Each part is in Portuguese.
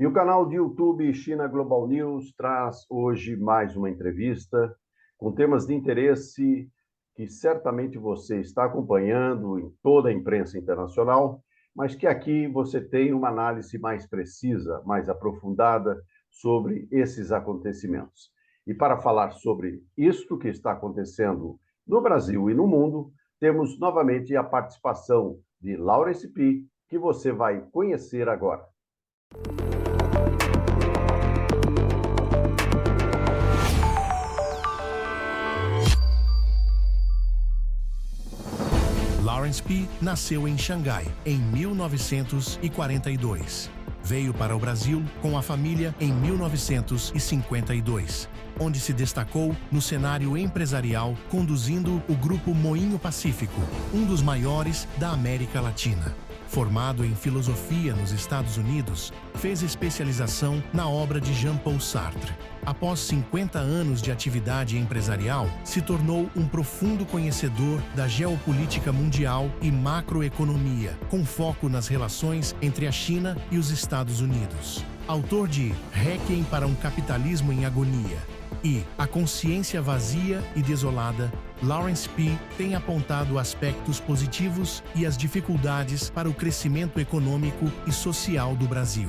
E o canal de YouTube China Global News traz hoje mais uma entrevista com temas de interesse que certamente você está acompanhando em toda a imprensa internacional, mas que aqui você tem uma análise mais precisa, mais aprofundada sobre esses acontecimentos. E para falar sobre isto que está acontecendo no Brasil e no mundo, temos novamente a participação de Laurence Pi, que você vai conhecer agora. Laurence Pi nasceu em Xangai em 1942. Veio para o Brasil com a família em 1952, onde se destacou no cenário empresarial conduzindo o Grupo Moinho Pacífico, um dos maiores da América Latina. Formado em filosofia nos Estados Unidos, fez especialização na obra de Jean-Paul Sartre. Após 50 anos de atividade empresarial, se tornou um profundo conhecedor da geopolítica mundial e macroeconomia, com foco nas relações entre a China e os Estados Unidos. Autor de Requiem para um Capitalismo em Agonia e A Consciência Vazia e Desolada, Laurence Pi tem apontado aspectos positivos e as dificuldades para o crescimento econômico e social do Brasil.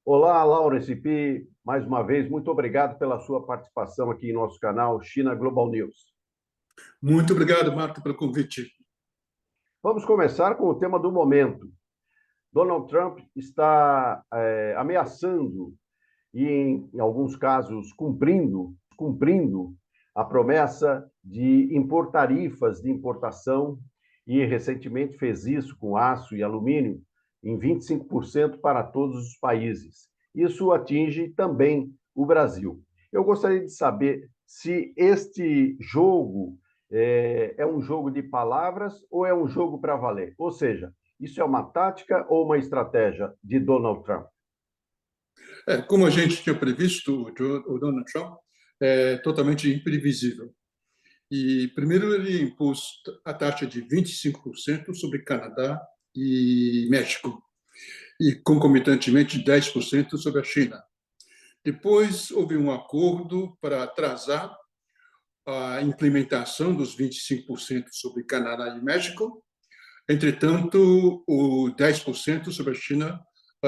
Olá, Laurence Pi, mais uma vez, muito obrigado pela sua participação aqui em nosso canal China Global News. Muito obrigado, Marco, pelo convite. Vamos começar com o tema do momento. Donald Trump está ameaçando e, em alguns casos, cumprindo a promessa de impor tarifas de importação e, recentemente, fez isso com aço e alumínio em 25% para todos os países. Isso atinge também o Brasil. Eu gostaria de saber se este jogo é um jogo de palavras ou é um jogo para valer. Ou seja, isso é uma tática ou uma estratégia de Donald Trump? Como a gente tinha previsto, o Donald Trump é totalmente imprevisível. E, primeiro, ele impôs a taxa de 25% sobre Canadá e México, e, concomitantemente, 10% sobre a China. Depois, houve um acordo para atrasar a implementação dos 25% sobre Canadá e México. Entretanto, o 10% sobre a China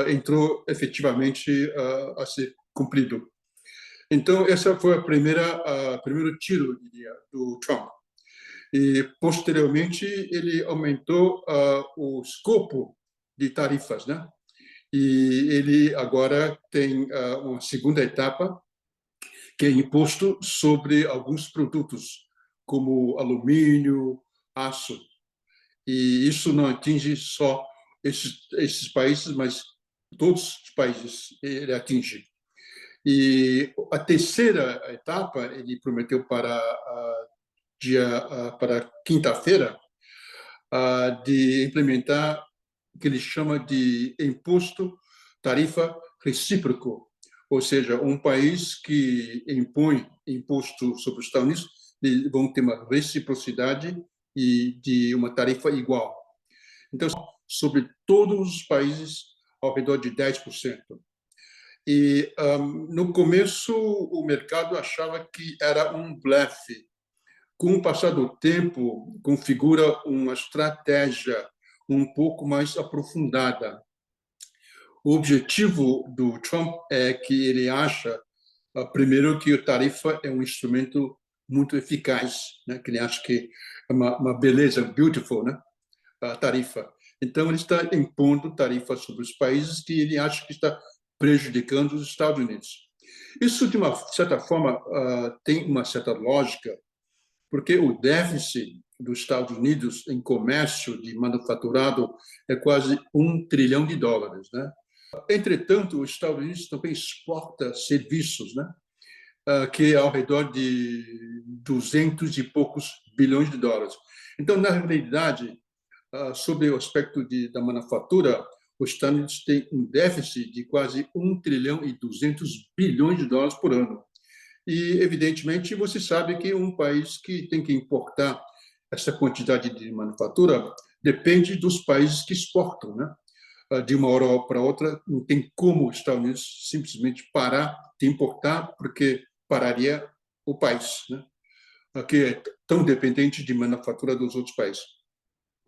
entrou efetivamente a ser cumprido. Então, essa foi o primeiro tiro, diria, do Trump. E, posteriormente, ele aumentou o escopo de tarifas, né? E ele agora tem uma segunda etapa, que é imposto sobre alguns produtos, como alumínio, aço. E isso não atinge só esses países, mas todos os países ele atinge. E a terceira etapa, ele prometeu para quinta-feira, de implementar o que ele chama de imposto tarifa recíproco, ou seja, um país que impõe imposto sobre os Estados Unidos, eles vão ter uma reciprocidade e de uma tarifa igual. Então, sobre todos os países, ao redor de 10%. E, no começo, o mercado achava que era um blefe. Com o passar do tempo, configura uma estratégia um pouco mais aprofundada. O objetivo do Trump é que ele acha, primeiro, que a tarifa é um instrumento muito eficaz, né? Que ele acha que é uma beleza, beautiful, né? A tarifa. Então, ele está impondo tarifas sobre os países que ele acha que está prejudicando os Estados Unidos. Isso, de uma certa forma, tem uma certa lógica, porque o déficit dos Estados Unidos em comércio de manufaturado é quase $1 trilhão, né? Entretanto, os Estados Unidos também exporta serviços, né? Que é ao redor de 200 e poucos bilhões de dólares. Então, na realidade, sobre o aspecto da manufatura, os Estados Unidos têm um déficit de quase $1 trilhão e 200 bilhões de dólares por ano. E, evidentemente, você sabe que um país que tem que importar essa quantidade de manufatura depende dos países que exportam, né? de uma hora para outra, não tem como os Estados Unidos simplesmente parar de importar, porque pararia o país, né? Que é tão dependente de manufatura dos outros países.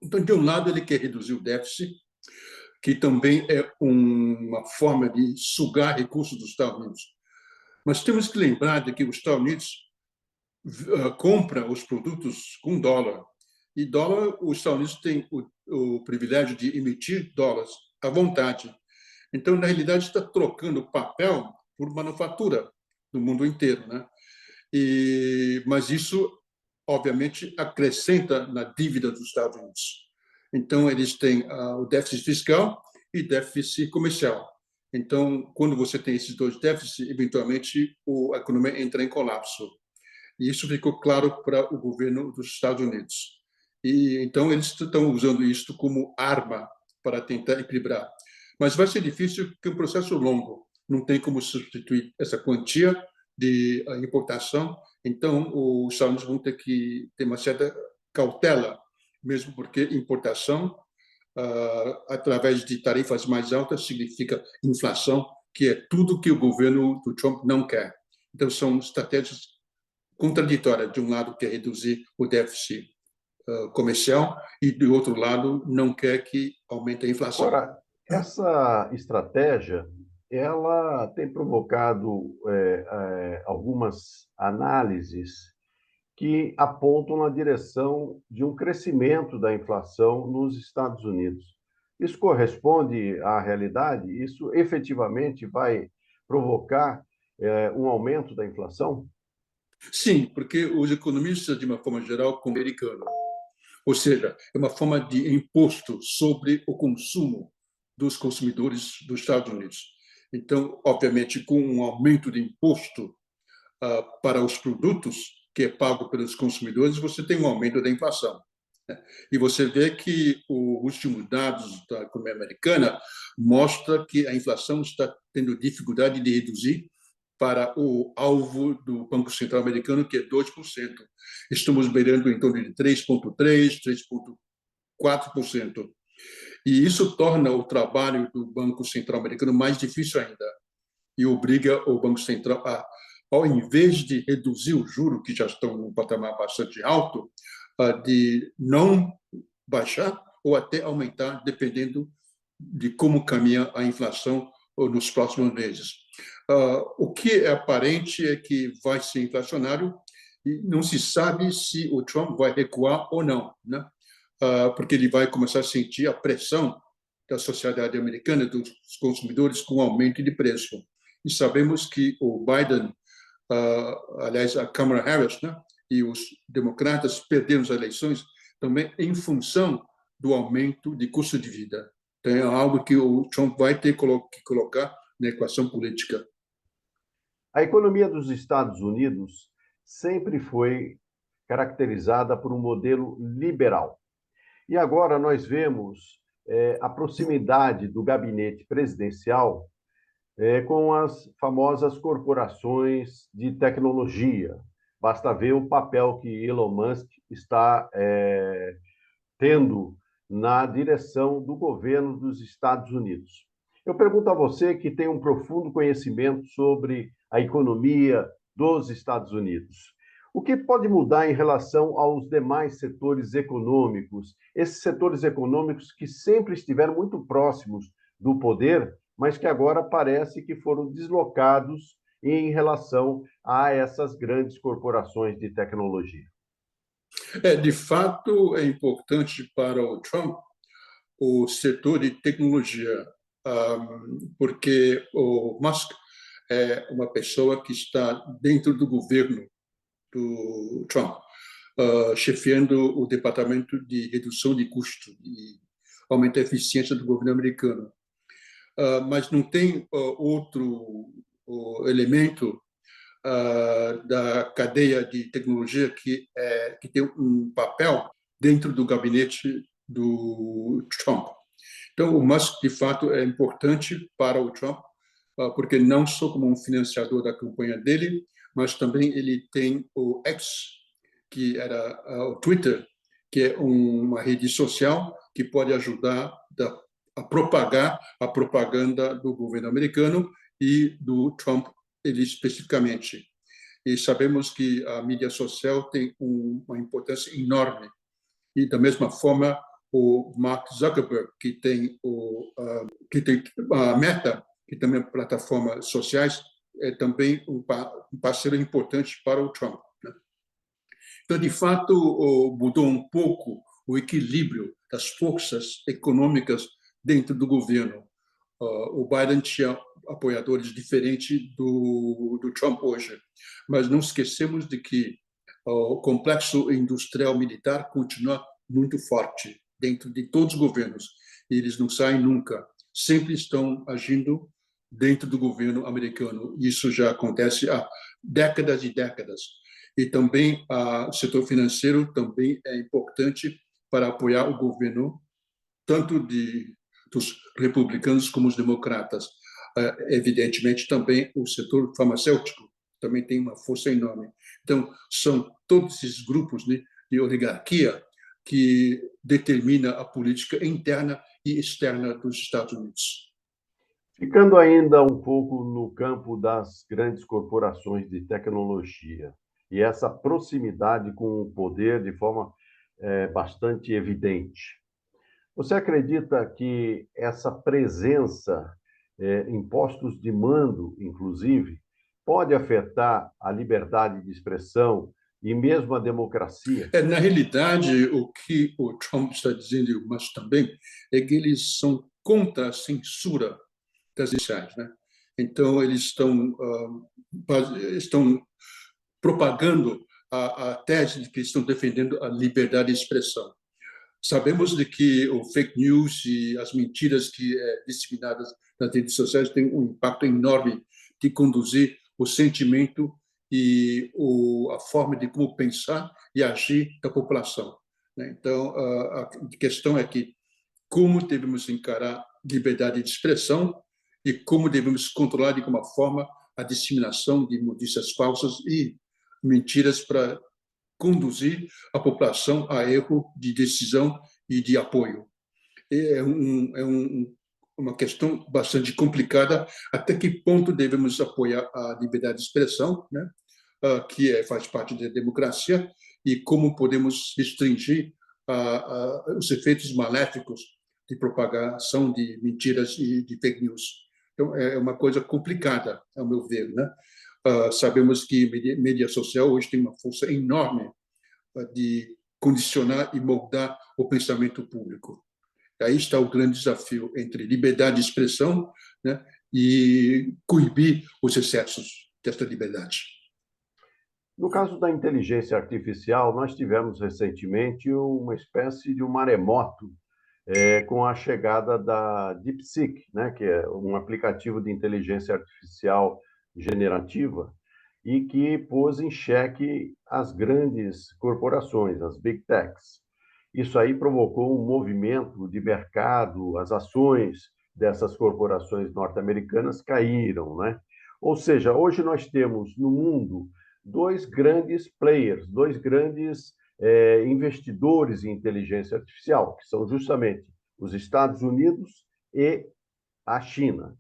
Então, de um lado, ele quer reduzir o déficit, que também é uma forma de sugar recursos dos Estados Unidos. Mas temos que lembrar de que os Estados Unidos compra os produtos com dólar. E dólar, os Estados Unidos têm o privilégio de emitir dólares à vontade. Então, na realidade, está trocando papel por manufatura no mundo inteiro, né? Mas isso, obviamente, acrescenta na dívida dos Estados Unidos. Então, eles têm o déficit fiscal e déficit comercial. Então, quando você tem esses dois déficits, eventualmente a economia entra em colapso. E isso ficou claro para o governo dos Estados Unidos. E então eles estão usando isso como arma para tentar equilibrar. Mas vai ser difícil, porque é um processo longo. Não tem como substituir essa quantia de importação. Então, os Estados Unidos vão ter que ter uma certa cautela, mesmo porque importação, através de tarifas mais altas, significa inflação, que é tudo que o governo do Trump não quer. Então, são estratégias contraditórias. De um lado, quer reduzir o déficit comercial e, do outro lado, não quer que aumente a inflação. Agora, essa estratégia, ela tem provocado algumas análises que apontam na direção de um crescimento da inflação nos Estados Unidos. Isso corresponde à realidade? Isso efetivamente vai provocar um aumento da inflação? Sim, porque os economistas, de uma forma geral, como americanos, ou seja, é uma forma de imposto sobre o consumo dos consumidores dos Estados Unidos. Então, obviamente, com um aumento de imposto para os produtos que é pago pelos consumidores, você tem um aumento da inflação. E você vê que os últimos dados da economia americana mostram que a inflação está tendo dificuldade de reduzir para o alvo do Banco Central americano, que é 2%. Estamos beirando em torno de 3,3%, 3,4%. E isso torna o trabalho do Banco Central americano mais difícil ainda e obriga o Banco Central a, ao invés de reduzir o juro, que já estão num patamar bastante alto, de não baixar ou até aumentar, dependendo de como caminha a inflação nos próximos meses. O que é aparente é que vai ser inflacionário e não se sabe se o Trump vai recuar ou não, né? Porque ele vai começar a sentir a pressão da sociedade americana, dos consumidores, com aumento de preço. E sabemos que o Biden, aliás, a Kamala Harris, né, e os democratas perderam as eleições também em função do aumento de custo de vida. Então, é algo que o Trump vai ter que colocar na equação política. A economia dos Estados Unidos sempre foi caracterizada por um modelo liberal. E agora nós vemos a proximidade do gabinete presidencial com as famosas corporações de tecnologia. Basta ver o papel que Elon Musk está tendo na direção do governo dos Estados Unidos. Eu pergunto a você que tem um profundo conhecimento sobre a economia dos Estados Unidos. O que pode mudar em relação aos demais setores econômicos? Esses setores econômicos que sempre estiveram muito próximos do poder, mas que agora parece que foram deslocados em relação a essas grandes corporações de tecnologia. De fato, é importante para o Trump o setor de tecnologia, porque o Musk é uma pessoa que está dentro do governo do Trump, chefiando o departamento de redução de custo e aumentar a eficiência do governo americano. Mas não tem outro elemento da cadeia de tecnologia que tem um papel dentro do gabinete do Trump. Então, o Musk, de fato, é importante para o Trump, porque não só como um financiador da campanha dele, mas também ele tem o X, que era o Twitter, que é uma rede social que pode ajudar a propagar a propaganda do governo americano e do Trump, ele especificamente. E sabemos que a mídia social tem uma importância enorme. E, da mesma forma, o Mark Zuckerberg, que tem a Meta, que também é plataformas sociais, é também um parceiro importante para o Trump, né? Então, de fato, mudou um pouco o equilíbrio das forças econômicas dentro do governo. O Biden tinha apoiadores diferentes do Trump hoje, mas não esquecemos de que o complexo industrial militar continua muito forte dentro de todos os governos. Eles não saem nunca, sempre estão agindo dentro do governo americano. Isso já acontece há décadas e décadas. E também o setor financeiro também é importante para apoiar o governo, tanto dos republicanos como os democratas. Evidentemente, também o setor farmacêutico também tem uma força enorme. Então, são todos esses grupos, né, de oligarquia que determina a política interna e externa dos Estados Unidos. Ficando ainda um pouco no campo das grandes corporações de tecnologia e essa proximidade com o poder de forma bastante evidente. Você acredita que essa presença em postos de mando, inclusive, pode afetar a liberdade de expressão e mesmo a democracia? Na realidade, o que o Trump está dizendo, mas também, é que eles são contra a censura das redes sociais, né? Então, eles estão propagando a tese de que estão defendendo a liberdade de expressão. Sabemos de que o fake news e as mentiras que disseminadas nas redes sociais têm um impacto enorme de conduzir o sentimento e a forma de como pensar e agir da população, né? Então, a questão é que como devemos encarar liberdade de expressão e como devemos controlar de alguma forma a disseminação de notícias falsas e mentiras para conduzir a população a erro de decisão e de apoio. Uma questão bastante complicada, até que ponto devemos apoiar a liberdade de expressão, né, que faz parte da democracia, e como podemos restringir os efeitos maléficos de propagação de mentiras e de fake news. Então, é uma coisa complicada, ao meu ver, né? Sabemos que a mídia social hoje tem uma força enorme de condicionar e moldar o pensamento público. Aí está o grande desafio entre liberdade de expressão, né, e coibir os excessos desta liberdade. No caso da inteligência artificial, nós tivemos recentemente uma espécie de um maremoto com a chegada da DeepSeek, né, que é um aplicativo de inteligência artificial generativa e que pôs em xeque as grandes corporações, as big techs. Isso aí provocou um movimento de mercado, as ações dessas corporações norte-americanas caíram, né? Ou seja, hoje nós temos no mundo dois grandes players, dois grandes investidores em inteligência artificial, que são justamente os Estados Unidos e a China.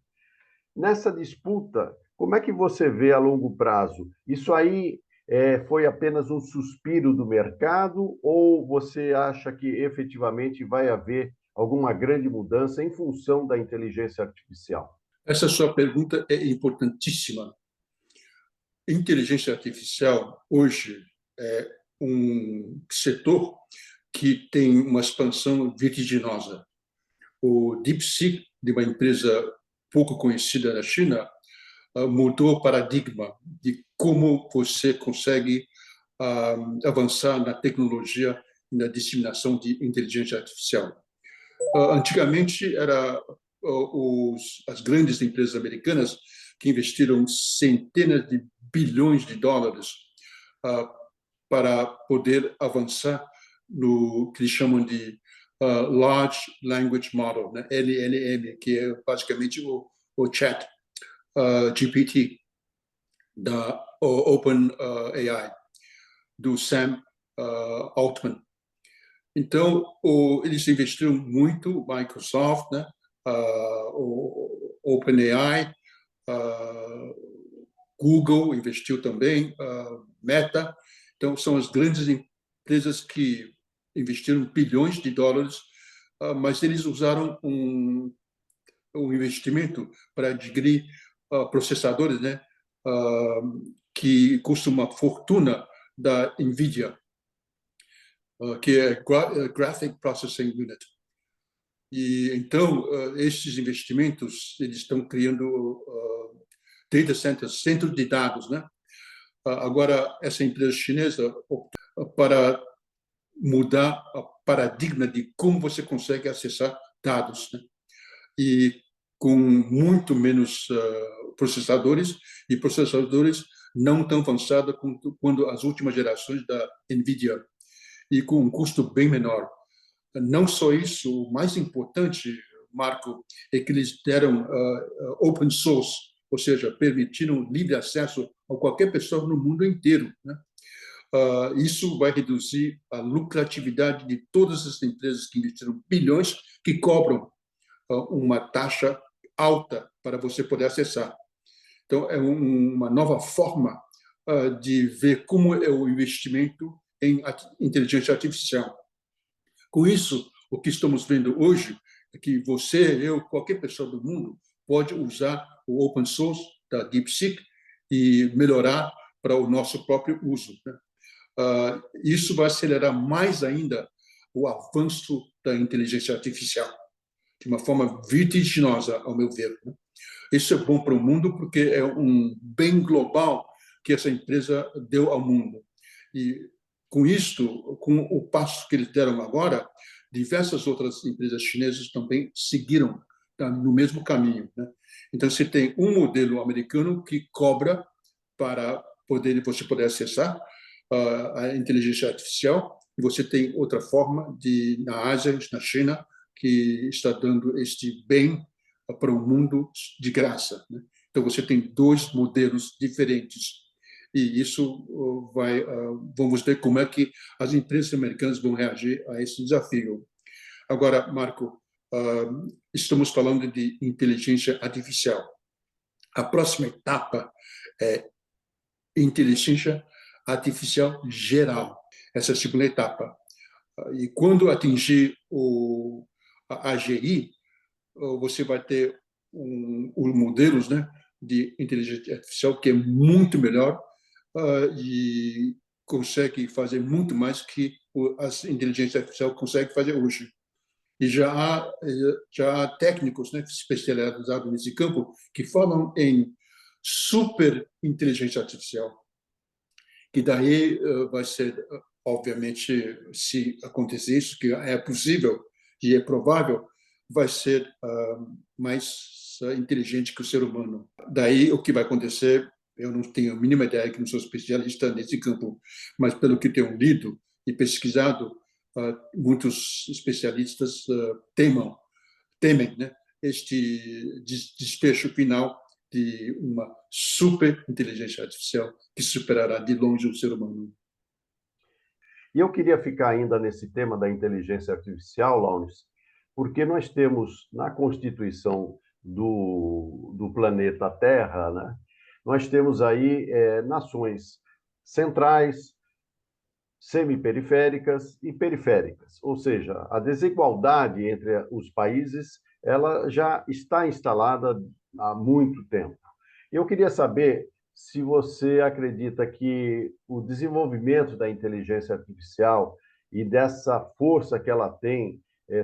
Nessa disputa, como é que você vê a longo prazo? Isso aí foi apenas um suspiro do mercado ou você acha que efetivamente vai haver alguma grande mudança em função da inteligência artificial? Essa sua pergunta é importantíssima. Inteligência artificial hoje é um setor que tem uma expansão vertiginosa. O DeepSeek, de uma empresa pouco conhecida na China, mudou o paradigma de como você consegue avançar na tecnologia e na disseminação de inteligência artificial. Antigamente, as grandes empresas americanas que investiram centenas de bilhões de dólares para poder avançar no que eles chamam de Large Language Model, né? LLM, que é basicamente o chat GPT da OpenAI, do Sam Altman. Então, eles investiram muito, Microsoft, né? o OpenAI, Google investiu também, Meta. Então, são as grandes empresas que investiram bilhões de dólares, mas eles usaram um investimento para adquirir processadores, né, que custam uma fortuna da NVIDIA, que é Graphic Processing Unit. E então esses investimentos eles estão criando data centers, centros de dados, né? Agora essa empresa chinesa optou para mudar o paradigma de como você consegue acessar dados, né? E com muito menos processadores e processadores não tão avançados quanto as últimas gerações da NVIDIA e com um custo bem menor. Não só isso, o mais importante, Marco, é que eles deram open source, ou seja, permitiram livre acesso a qualquer pessoa no mundo inteiro, né? Isso vai reduzir a lucratividade de todas as empresas que investiram bilhões, que cobram uma taxa alta para você poder acessar. Então, é uma nova forma de ver como é o investimento em inteligência artificial. Com isso, o que estamos vendo hoje é que você, eu, qualquer pessoa do mundo pode usar o open source da DeepSeek e melhorar para o nosso próprio uso, né? Isso vai acelerar mais ainda o avanço da inteligência artificial, de uma forma vertiginosa, ao meu ver, né? Isso é bom para o mundo porque é um bem global que essa empresa deu ao mundo. E com isto, com o passo que eles deram agora, diversas outras empresas chinesas também seguiram no mesmo caminho, né? Então, você tem um modelo americano que cobra para você poder acessar a inteligência artificial, e você tem outra forma na Ásia, na China, que está dando este bem para o mundo de graça, né? Então, você tem dois modelos diferentes. E isso vamos ver como é que as empresas americanas vão reagir a esse desafio. Agora, Marco, estamos falando de inteligência artificial. A próxima etapa é inteligência artificial geral. Essa é a segunda etapa. E quando atingir a AGI, você vai ter os modelos, né, de inteligência artificial que é muito melhor e consegue fazer muito mais que as inteligências artificiais conseguem fazer hoje. E já há técnicos, né, especializados nesse campo que falam em super inteligência artificial, que daí vai ser, obviamente, se acontecer isso, que é possível e é provável, vai ser mais inteligente que o ser humano. Daí o que vai acontecer, eu não tenho a mínima ideia, que não sou especialista nesse campo, mas pelo que tenho lido e pesquisado, muitos especialistas temem, né, este desfecho final de uma super inteligência artificial que superará de longe o ser humano. E eu queria ficar ainda nesse tema da inteligência artificial, Laurence, porque nós temos na Constituição do planeta Terra, né, nós temos aí nações centrais, semiperiféricas e periféricas, ou seja, a desigualdade entre os países ela já está instalada há muito tempo. Eu queria saber se você acredita que o desenvolvimento da inteligência artificial e dessa força que ela tem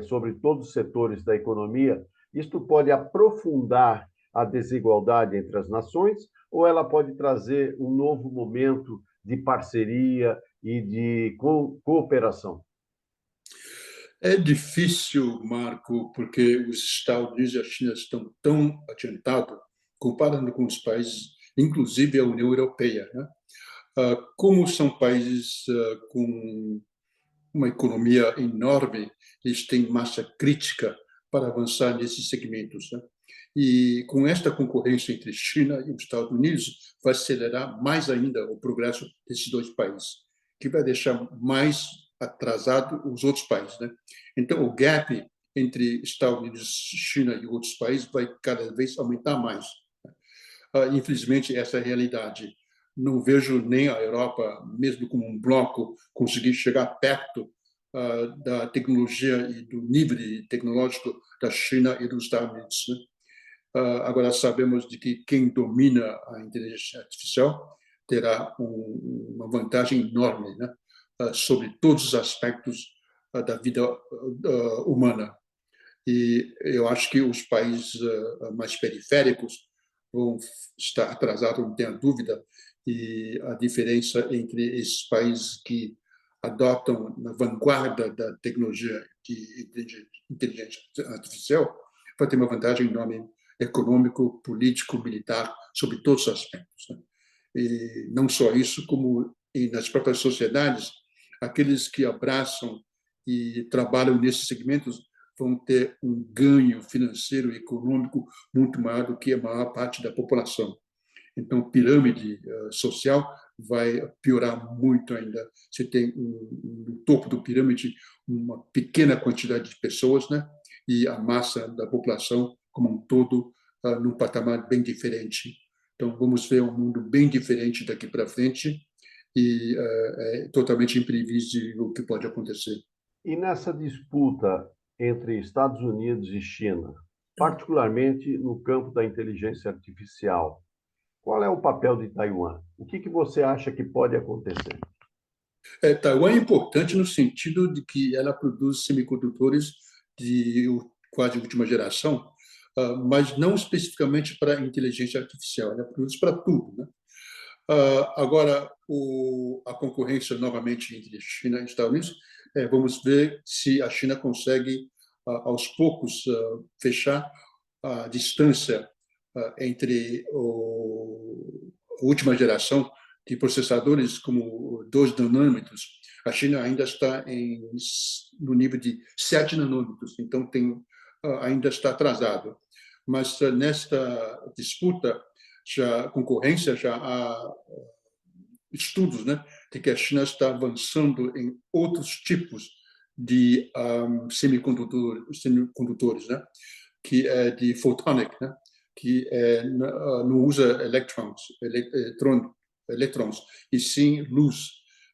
sobre todos os setores da economia, isto pode aprofundar a desigualdade entre as nações ou ela pode trazer um novo momento de parceria e de cooperação? É difícil, Marco, porque os Estados Unidos e a China estão tão adiantados, comparando com os países, inclusive a União Europeia, né? Como são países com uma economia enorme, eles têm massa crítica para avançar nesses segmentos, né? E com esta concorrência entre China e os Estados Unidos, vai acelerar mais ainda o progresso desses dois países, que vai deixar mais atrasado os outros países, né? Então, o gap entre Estados Unidos, China e outros países vai cada vez aumentar mais. Infelizmente, essa é a realidade. Não vejo nem a Europa, mesmo como um bloco, conseguir chegar perto da tecnologia e do nível tecnológico da China e dos Estados Unidos, né? Agora, sabemos de que quem domina a inteligência artificial terá uma vantagem enorme, né? Sobre todos os aspectos da vida humana. E eu acho que os países mais periféricos vão estar atrasados, não tenha dúvida, e a diferença entre esses países que adotam na vanguarda da tecnologia de inteligência artificial vai ter uma vantagem enorme econômico, político, militar, sobre todos os aspectos, né? E não só isso, como nas próprias sociedades, aqueles que abraçam e trabalham nesses segmentos vão ter um ganho financeiro e econômico muito maior do que a maior parte da população. Então, a pirâmide social vai piorar muito ainda. Você tem no topo do pirâmide uma pequena quantidade de pessoas, né? E a massa da população como um todo num patamar bem diferente. Então, vamos ver um mundo bem diferente daqui para frente e é totalmente imprevisível o que pode acontecer. E nessa disputa entre Estados Unidos e China, particularmente no campo da inteligência artificial, qual é o papel de Taiwan? O que você acha que pode acontecer? Taiwan é importante no sentido de que ela produz semicondutores de quase última geração, mas não especificamente para a inteligência artificial, ela produz para tudo, né? Agora, a concorrência novamente entre China e Estados Unidos, vamos ver se a China consegue, aos poucos, fechar a distância entre a última geração de processadores como 2 nanômetros. A China ainda está no nível de 7 nanômetros, então ainda está atrasado. Mas nesta disputa, concorrência, já há estudos, né, de que a China está avançando em outros tipos de semicondutores, né, que é de photonic, né, que não usa elétrons, e sim luz,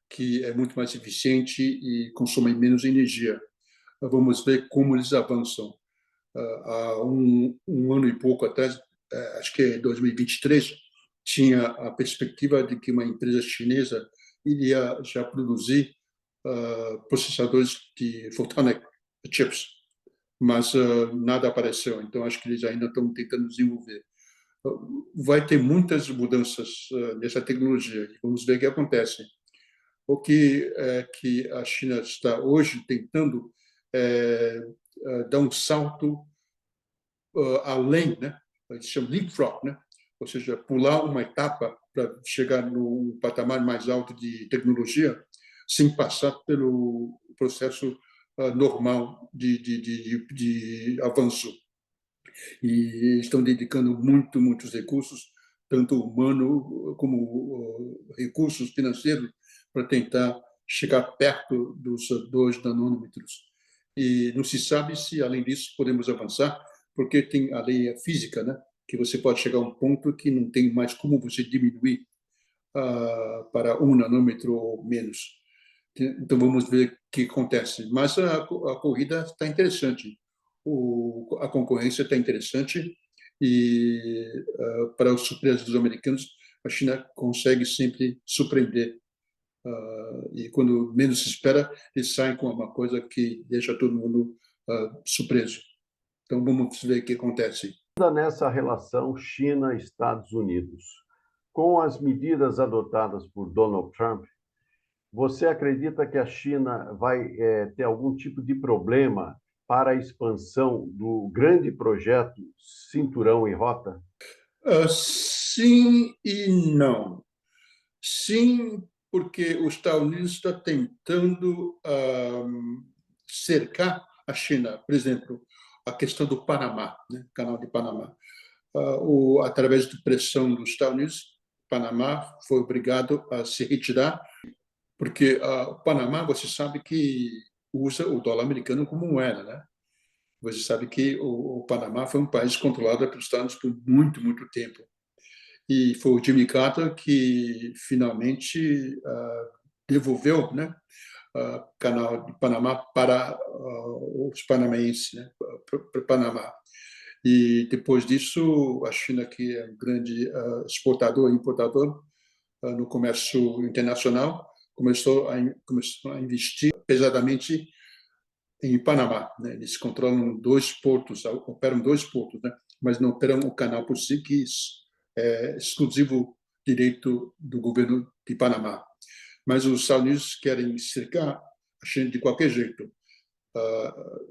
que é muito mais eficiente e consome menos energia. Vamos ver como eles avançam. Há um ano e pouco atrás, acho que é 2023, tinha a perspectiva de que uma empresa chinesa iria já produzir processadores de photonic chips, mas nada apareceu. Então, acho que eles ainda estão tentando desenvolver. Vai ter muitas mudanças nessa tecnologia. Vamos ver o que acontece. O que a China está hoje tentando dar um salto além, né? Eles chamam leapfrog, né? Ou seja, pular uma etapa para chegar no patamar mais alto de tecnologia sem passar pelo processo normal de avanço. E estão dedicando muitos recursos, tanto humano como recursos financeiros, para tentar chegar perto dos 2 nanômetros. E não se sabe se, além disso, podemos avançar, porque tem a lei física, né, que você pode chegar a um ponto que não tem mais como você diminuir para 1 nanômetro ou menos. Então, vamos ver o que acontece. Mas a corrida está interessante. A concorrência está interessante e, para os surpresas dos americanos, a China consegue sempre surpreender. E, quando menos se espera, eles saem com uma coisa que deixa todo mundo surpreso. Então, vamos ver o que acontece. Nessa relação China-Estados Unidos, com as medidas adotadas por Donald Trump, você acredita que a China vai ter algum tipo de problema para a expansão do grande projeto Cinturão e Rota? Sim e não. Sim, porque os Estados Unidos está tentando cercar a China. Por exemplo, a questão do Panamá, né? Canal de Panamá. Através de pressão dos Estados Unidos, Panamá foi obrigado a se retirar, porque o Panamá, você sabe que usa o dólar americano como moeda, né? Você sabe que o Panamá foi um país controlado pelos Estados Unidos por muito, muito tempo. E foi o Jimmy Carter que finalmente devolveu, né, o canal de Panamá para os panamenses, né, para o Panamá. E depois disso, a China, que é um grande exportador e importador no comércio internacional, começou a investir pesadamente em Panamá. Né? Eles controlam 2 portos, operam 2 portos, né? Mas não operam o canal por si, que é exclusivo direito do governo de Panamá. Mas os Estados Unidos querem cercar a China de qualquer jeito.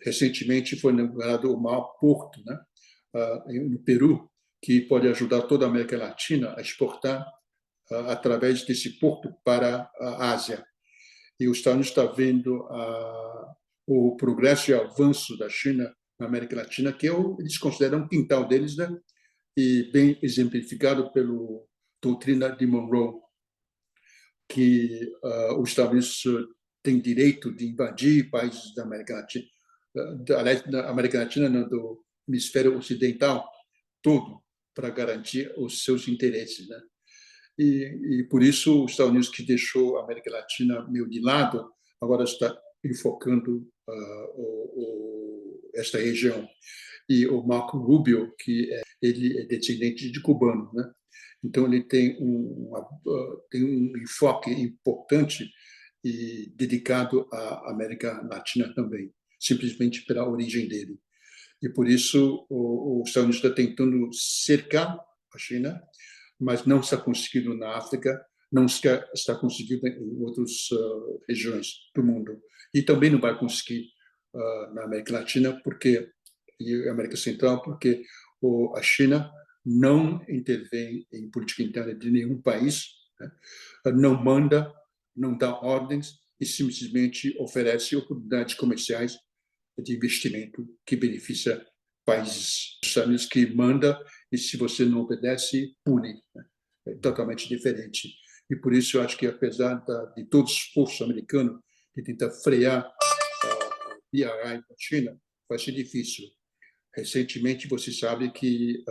Recentemente foi inaugurado o maior porto, né, no Peru, que pode ajudar toda a América Latina a exportar através desse porto para a Ásia. E os Estados Unidos está vendo o progresso e avanço da China na América Latina, que eles consideram um quintal deles, né? E bem exemplificado pela doutrina de Monroe, que os Estados Unidos têm direito de invadir países da América Latina, da América Latina, não, do hemisfério ocidental todo, para garantir os seus interesses, né? E por isso os Estados Unidos, que deixou a América Latina meio de lado, agora está enfocando esta região. E o Marco Rubio, ele é descendente de cubano, né? Então ele tem tem um enfoque importante e dedicado à América Latina também, simplesmente pela origem dele. E por isso os Estados Unidos está tentando cercar a China, mas não está conseguindo na África, não está conseguindo em outras regiões do mundo. E também não vai conseguir na América Latina e América Central, porque a China não intervém em política interna de nenhum país, né? Não manda, não dá ordens e simplesmente oferece oportunidades comerciais de investimento que beneficia países. Os Estados Unidos que manda e se você não obedece, pune. Né? É totalmente diferente. E por isso eu acho que, apesar de todo o esforço americano de tentar frear a BRI da China, vai ser difícil. Recentemente, você sabe que,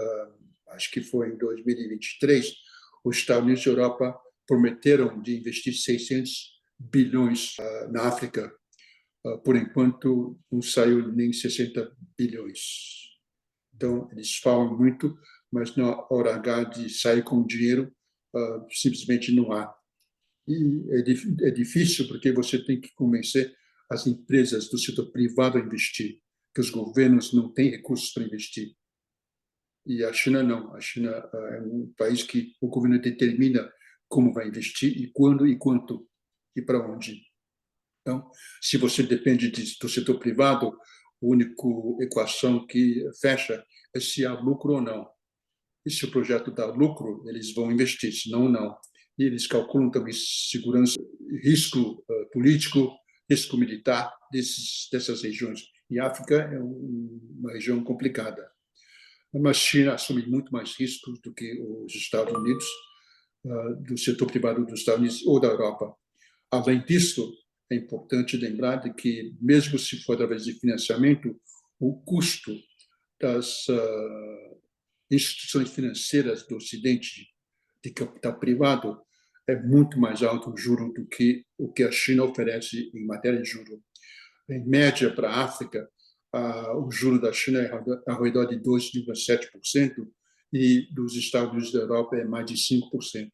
acho que foi em 2023, os Estados Unidos e a Europa prometeram de investir 600 bilhões na África. Por enquanto, não saiu nem 60 bilhões. Então, eles falam muito, mas na hora H de sair com o dinheiro, simplesmente não há. E é difícil porque você tem que convencer as empresas do setor privado a investir, que os governos não têm recursos para investir. E a China não. A China é um país que o governo determina como vai investir e quando e quanto e para onde. Então, se você depende do setor privado, a única equação que fecha é se há lucro ou não. E se o projeto dá lucro, eles vão investir, senão não. E eles calculam também segurança, risco político, risco militar dessas regiões. E a África é uma região complicada. Mas a China assume muito mais riscos do que os Estados Unidos, do setor privado dos Estados Unidos ou da Europa. Além disso, é importante lembrar de que, mesmo se for através de financiamento, o custo das instituições financeiras do Ocidente de capital privado é muito mais alto o juro do que o que a China oferece em matéria de juro. Em média, para a África, o juro da China é ao redor de 2,7% e dos Estados Unidos da Europa é mais de 5%.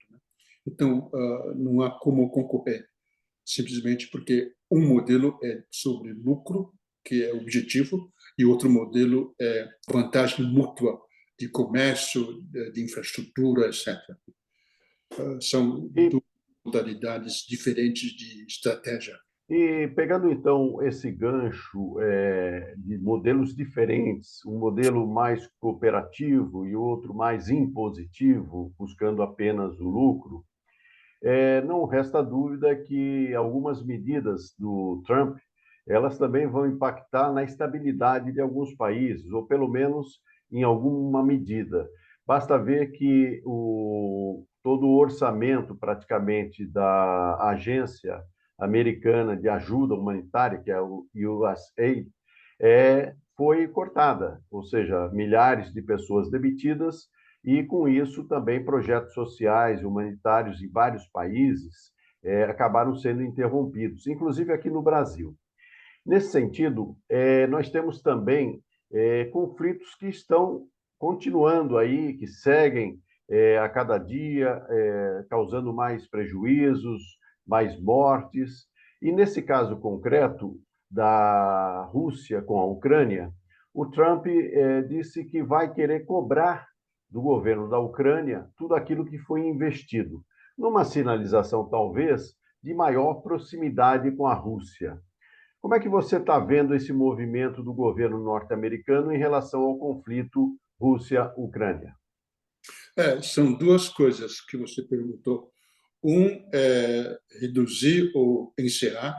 Então, não há como concorrer, simplesmente porque um modelo é sobre lucro, que é o objetivo, e outro modelo é vantagem mútua de comércio, de infraestrutura, etc. São duas modalidades diferentes de estratégia. E pegando então esse gancho de modelos diferentes, um modelo mais cooperativo e outro mais impositivo, buscando apenas o lucro, não resta dúvida que algumas medidas do Trump, elas também vão impactar na estabilidade de alguns países, ou pelo menos em alguma medida. Basta ver que todo o orçamento, praticamente, da agência americana de ajuda humanitária, que é o USAID, é foi cortada, ou seja, milhares de pessoas demitidas e, com isso, também projetos sociais, humanitários em vários países acabaram sendo interrompidos, inclusive aqui no Brasil. Nesse sentido, nós temos também conflitos que estão continuando aí, que seguem a cada dia, causando mais prejuízos, mais mortes. E nesse caso concreto da Rússia com a Ucrânia, o Trump disse que vai querer cobrar do governo da Ucrânia tudo aquilo que foi investido, numa sinalização talvez de maior proximidade com a Rússia. Como é que você está vendo esse movimento do governo norte-americano em relação ao conflito Rússia-Ucrânia? São duas coisas que você perguntou. Um é reduzir ou encerrar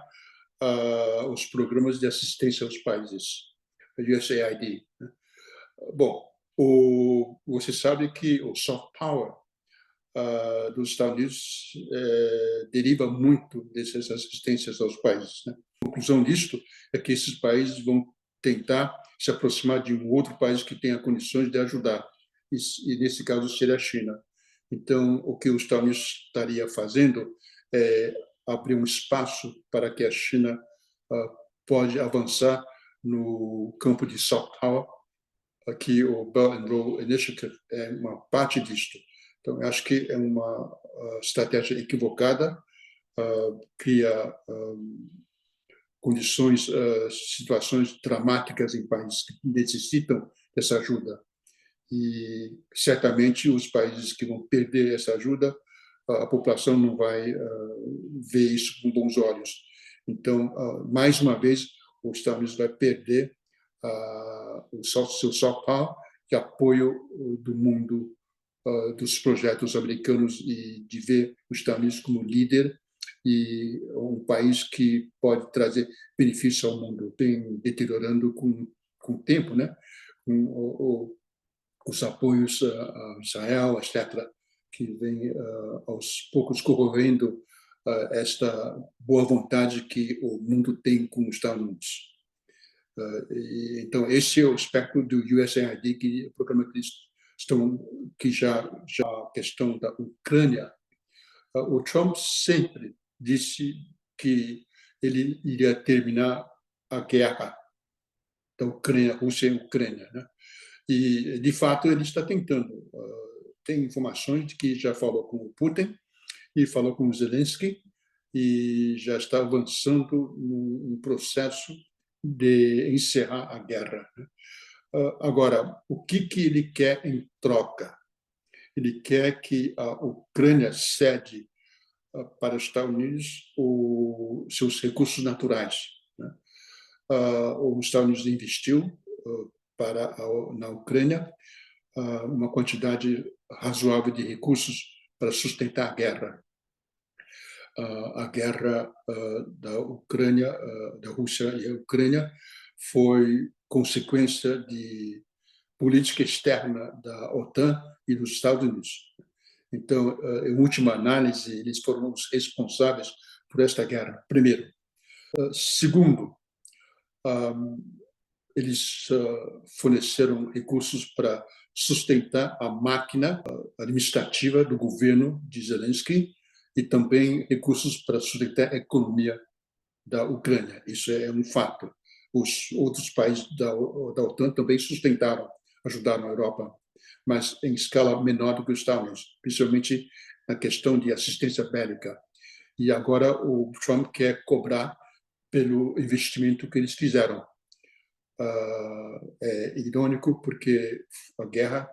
os programas de assistência aos países, a USAID. Né? Bom, você sabe que o soft power dos Estados Unidos deriva muito dessas assistências aos países. Né? A conclusão disto é que esses países vão tentar se aproximar de um outro país que tenha condições de ajudar, e nesse caso seria a China. Então, o que os Estados Unidos estaria fazendo é abrir um espaço para que a China pode avançar no campo de soft power, que o Belt and Road Initiative é uma parte disto. Então, acho que é uma estratégia equivocada, cria condições, situações dramáticas em países que necessitam dessa ajuda. E, certamente, os países que vão perder essa ajuda, a população não vai ver isso com bons olhos. Então, mais uma vez, os Estados Unidos vai perder o seu soft power de apoio do mundo, dos projetos americanos, e de ver os Estados Unidos como líder e um país que pode trazer benefício ao mundo. Vem deteriorando com o tempo, né? Com os apoios a Israel, etc., que vem aos poucos corroendo esta boa vontade que o mundo tem com os Estados Unidos. Então, esse é o aspecto do USAID, que o programa que já a questão da Ucrânia. O Trump sempre disse que ele iria terminar a guerra da Ucrânia, Rússia e Ucrânia, né? E, de fato, ele está tentando. Tem informações de que já falou com o Putin e falou com o Zelensky e já está avançando num processo de encerrar a guerra. Agora, o que ele quer em troca? Ele quer que a Ucrânia cede para os Estados Unidos os seus recursos naturais, né? Os Estados Unidos investiu na Ucrânia uma quantidade razoável de recursos para sustentar a guerra. A guerra da Ucrânia, da Rússia e a Ucrânia, foi consequência de política externa da OTAN e dos Estados Unidos. Então, em última análise, eles foram os responsáveis por esta guerra, primeiro. Segundo, eles forneceram recursos para sustentar a máquina administrativa do governo de Zelensky e também recursos para sustentar a economia da Ucrânia. Isso é um fato. Os outros países da OTAN também sustentaram, ajudaram a Europa, mas em escala menor do que os Estados Unidos, principalmente na questão de assistência bélica. E agora o Trump quer cobrar pelo investimento que eles fizeram. É irônico porque a guerra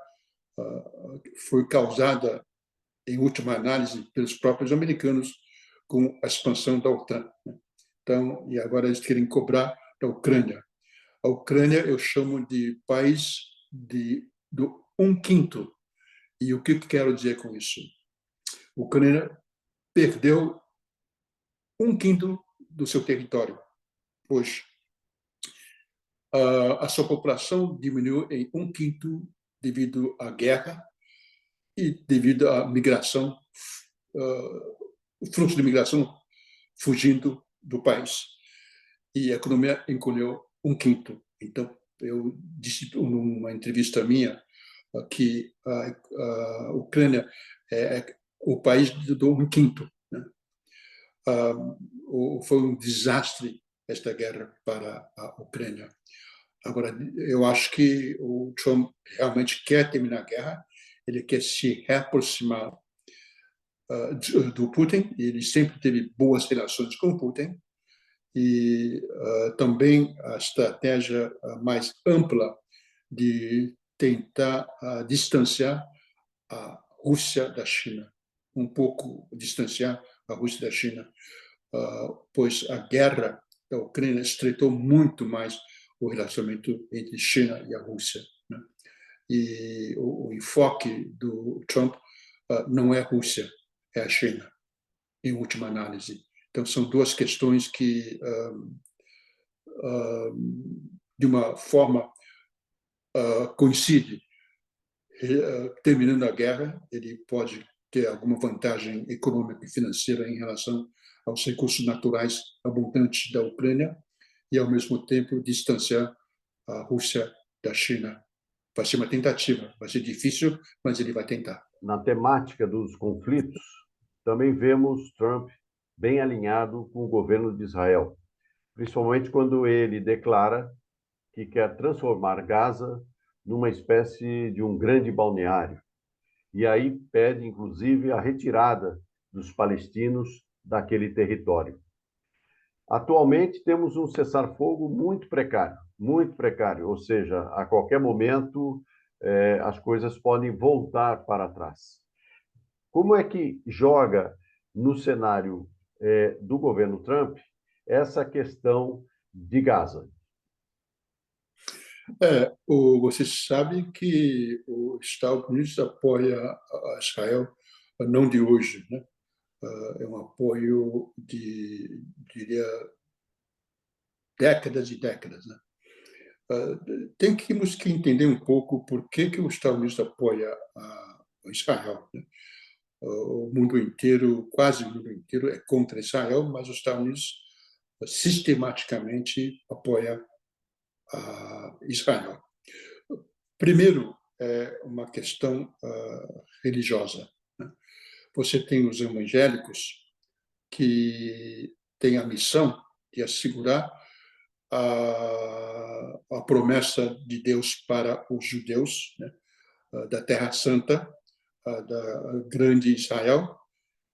foi causada, em última análise, pelos próprios americanos com a expansão da OTAN. Então, e agora eles querem cobrar da Ucrânia. A Ucrânia eu chamo de país do 1/5. E o que quero dizer com isso? A Ucrânia perdeu 1/5 do seu território hoje. A sua população diminuiu em 1/5 devido à guerra e devido à migração, o fluxo de migração fugindo do país. E a economia encolheu 1/5. Então, eu disse numa entrevista minha que a Ucrânia é o país do um quinto, né? Foi um desastre esta guerra para a Ucrânia. Agora, eu acho que o Trump realmente quer terminar a guerra, ele quer se reaproximar do Putin, ele sempre teve boas relações com o Putin, e também a estratégia mais ampla de tentar distanciar a Rússia da China, um pouco distanciar a Rússia da China, pois a guerra da Ucrânia estreitou muito mais o relacionamento entre China e a Rússia, né? E o enfoque do Trump não é a Rússia, é a China, em última análise. Então, são duas questões que, de uma forma, coincidem. Terminando a guerra, ele pode ter alguma vantagem econômica e financeira em relação aos recursos naturais abundantes da Ucrânia e, ao mesmo tempo, distanciar a Rússia da China. Vai ser uma tentativa, vai ser difícil, mas ele vai tentar. Na temática dos conflitos, também vemos Trump bem alinhado com o governo de Israel, principalmente quando ele declara que quer transformar Gaza numa espécie de um grande balneário. E aí pede, inclusive, a retirada dos palestinos daquele território. Atualmente temos um cessar-fogo muito precário, ou seja, a qualquer momento as coisas podem voltar para trás. Como é que joga no cenário do governo Trump essa questão de Gaza? Você sabe que os Estados Unidos apoia a Israel não de hoje, né? É um apoio de, diria, décadas e décadas, né? Temos que entender um pouco por que os Estados Unidos apoia a Israel, né? O mundo inteiro, quase o mundo inteiro, é contra Israel, mas os Estados Unidos sistematicamente apoia a Israel. Primeiro, é uma questão religiosa, né? Você tem os evangélicos que têm a missão de assegurar a promessa de Deus para os judeus, né, da Terra Santa, da grande Israel,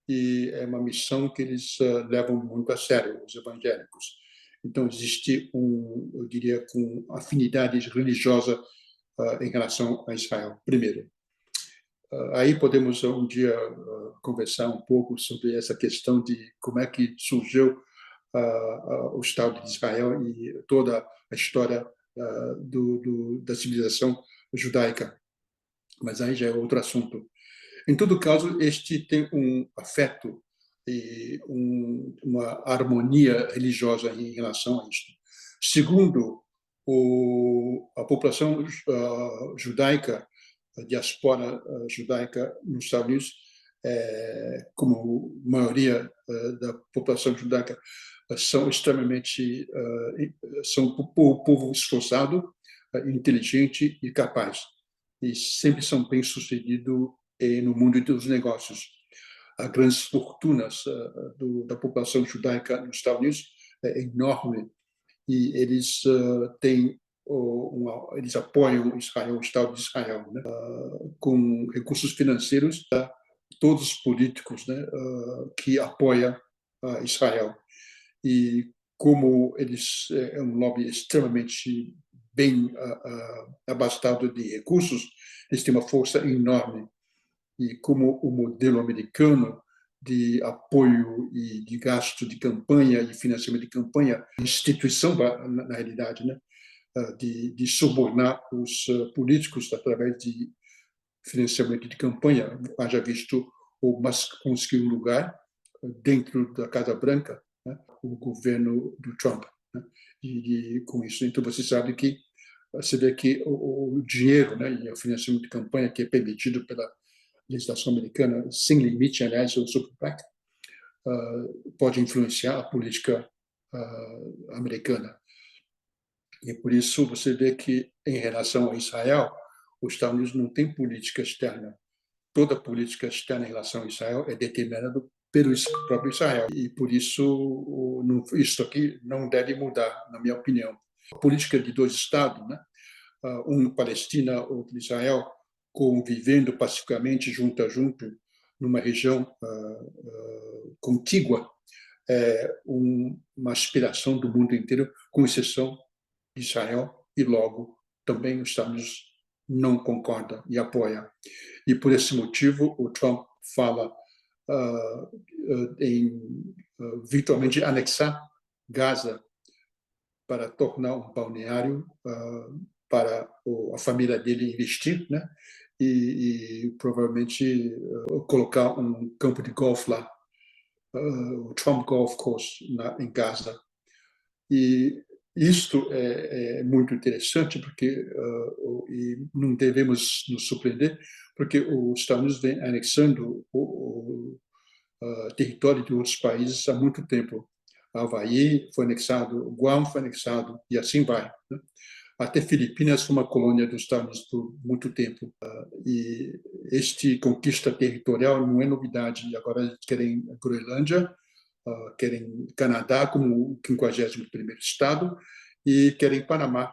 e é uma missão que eles levam muito a sério, os evangélicos. Então, existe eu diria, com afinidade religiosa em relação a Israel, primeiro. Aí podemos um dia conversar um pouco sobre essa questão de como é que surgiu o Estado de Israel e toda a história da civilização judaica. Mas aí já é outro assunto. Em todo caso, este tem um afeto e uma harmonia religiosa em relação a isto. Segundo, a população judaica, a diáspora judaica nos Estados Unidos, como maioria da população judaica, são extremamente são um povo esforçado, inteligente e capaz, e sempre são bem-sucedidos no mundo dos negócios. As grandes fortunas da população judaica nos Estados Unidos é enorme, e eles eles apoiam Israel, o Estado de Israel, né, com recursos financeiros, todos os políticos, né, que apoiam Israel. E como eles é um lobby extremamente bem abastado de recursos, eles têm uma força enorme. E como o modelo americano de apoio e de gasto de campanha e financiamento de campanha, instituição, na realidade, né, de subornar os políticos através de financiamento de campanha, haja visto o Musk conseguir um lugar dentro da Casa Branca, né, o governo do Trump, né, e com isso, então você sabe que você vê que o dinheiro, né, e o financiamento de campanha que é permitido pela legislação americana, sem limite, aliás, o Super PAC, pode influenciar a política americana. E por isso você vê que, em relação a Israel, os Estados Unidos não têm política externa. Toda política externa em relação a Israel é determinada pelo próprio Israel. E por isso isso aqui não deve mudar, na minha opinião. A política de dois Estados, né? Um Palestina, outro Israel, convivendo pacificamente junto a junto numa região contígua, é uma aspiração do mundo inteiro, com exceção de Israel, e logo também os Estados Unidos não concorda e apoia. E por esse motivo o Trump fala em virtualmente anexar Gaza para tornar um balneário para a família dele investir, né? E provavelmente colocar um campo de golfe lá, o Trump Golf Course em Gaza. E isto é muito interessante porque e não devemos nos surpreender, porque os Estados Unidos vem anexando o território de outros países há muito tempo. Havaí foi anexado, Guam foi anexado e assim vai, né? Até Filipinas foi uma colônia dos Estados Unidos por muito tempo. E este conquista territorial não é novidade. Agora eles querem a Groenlândia, querem Canadá como o 51º estado e querem Panamá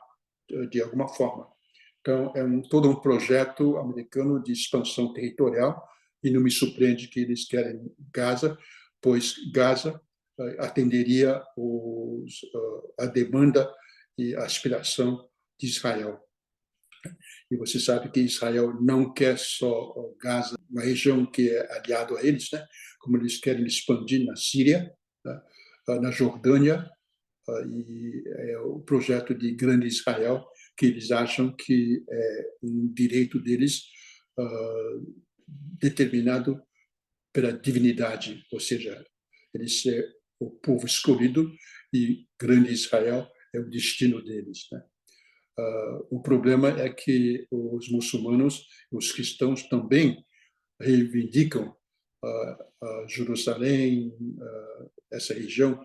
de alguma forma. Então, é todo um projeto americano de expansão territorial e não me surpreende que eles querem Gaza, pois Gaza atenderia a demanda e a aspiração de Israel. E você sabe que Israel não quer só Gaza, uma região que é aliado a eles, né? Como eles querem expandir na Síria, né? Na Jordânia, e é o projeto de Grande Israel, que eles acham que é um direito deles determinado pela divindade, ou seja, eles são o povo escolhido e Grande Israel é o destino deles, né? O problema é que os muçulmanos, os cristãos também reivindicam Jerusalém, essa região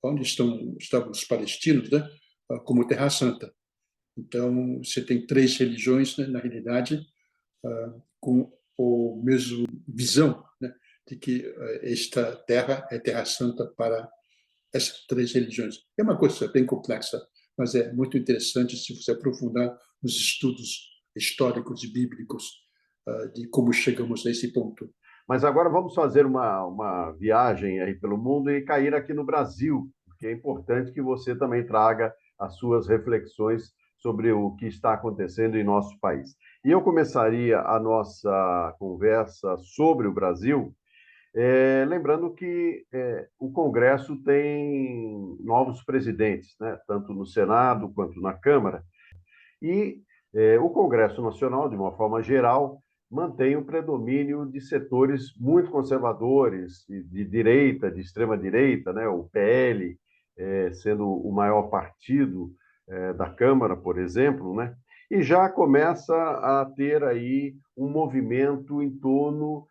onde estavam os palestinos, né, como Terra Santa. Então, você tem três religiões, né, na realidade, com a mesma visão, né, de que esta terra é Terra Santa para essas três religiões. É uma coisa bem complexa, mas é muito interessante se você aprofundar nos estudos históricos e bíblicos de como chegamos a esse ponto. Mas agora vamos fazer uma viagem aí pelo mundo e cair aqui no Brasil, porque é importante que você também traga as suas reflexões sobre o que está acontecendo em nosso país. E eu começaria a nossa conversa sobre o Brasil, lembrando que o Congresso tem novos presidentes, né, tanto no Senado quanto na Câmara, e o Congresso Nacional, de uma forma geral, mantém o predomínio de setores muito conservadores, de direita, de extrema-direita, né? O PL sendo o maior partido da Câmara, por exemplo, né? E já começa a ter aí um movimento em torno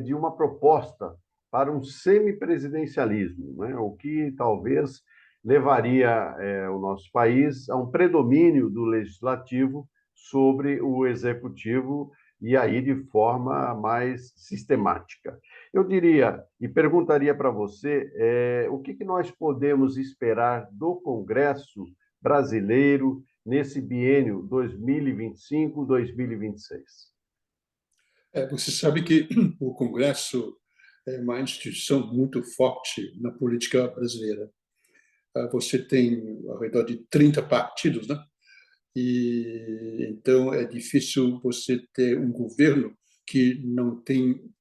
de uma proposta para um semipresidencialismo, né? O que talvez levaria o nosso país a um predomínio do legislativo sobre o executivo e aí de forma mais sistemática. Eu diria e perguntaria para você o que nós podemos esperar do Congresso brasileiro nesse biênio 2025-2026. Você sabe que o Congresso é uma instituição muito forte na política brasileira. Você tem ao redor de 30 partidos, né? E então é difícil você ter um governo que não tem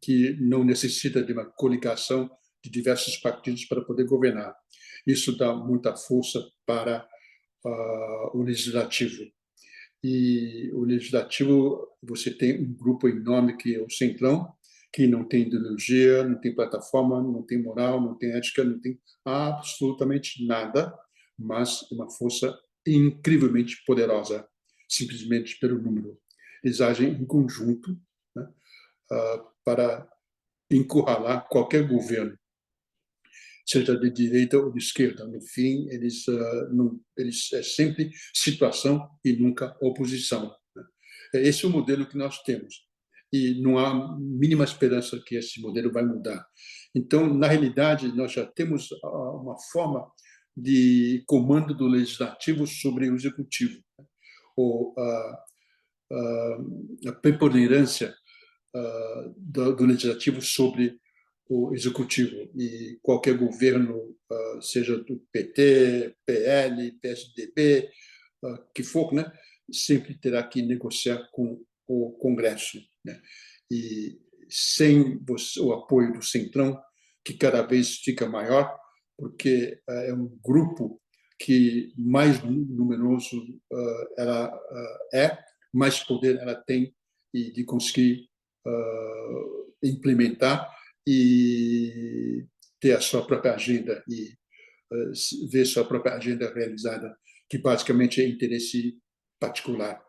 que não necessita de uma coligação de diversos partidos para poder governar. Isso dá muita força para o legislativo. E o legislativo, você tem um grupo enorme que é o Centrão, que não tem ideologia, não tem plataforma, não tem moral, não tem ética, não tem absolutamente nada, mas uma força incrivelmente poderosa, simplesmente pelo número. Eles agem em conjunto, né, para encurralar qualquer governo. seja de direita ou de esquerda. No fim, eles é sempre situação e nunca oposição. Esse é o modelo que nós temos. E não há mínima esperança que esse modelo vai mudar. Então, na realidade, nós já temos uma forma de comando do legislativo sobre o executivo, ou a preponderância do legislativo sobre o executivo. E qualquer governo, seja do PT, PL, PSDB, que for, né, sempre terá que negociar com o Congresso, né? E sem o apoio do Centrão, que cada vez fica maior, porque é um grupo que mais numeroso ela mais poder ela tem e de conseguir implementar e ter a sua própria agenda e ver sua própria agenda realizada, que basicamente é interesse particular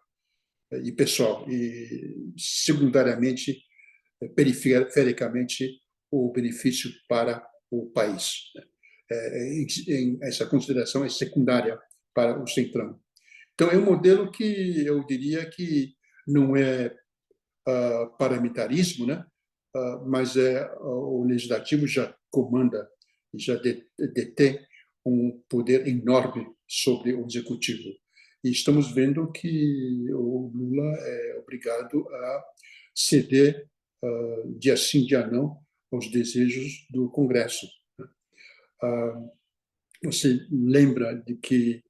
e pessoal, e secundariamente, perifericamente, o benefício para o país. Essa consideração é secundária para o Centrão. Então, é um modelo que eu diria que não é parlamentarismo, né? Mas o legislativo já comanda e já detém um poder enorme sobre o executivo. E estamos vendo que o Lula é obrigado a ceder, dia sim, dia não, aos desejos do Congresso. Você lembra de que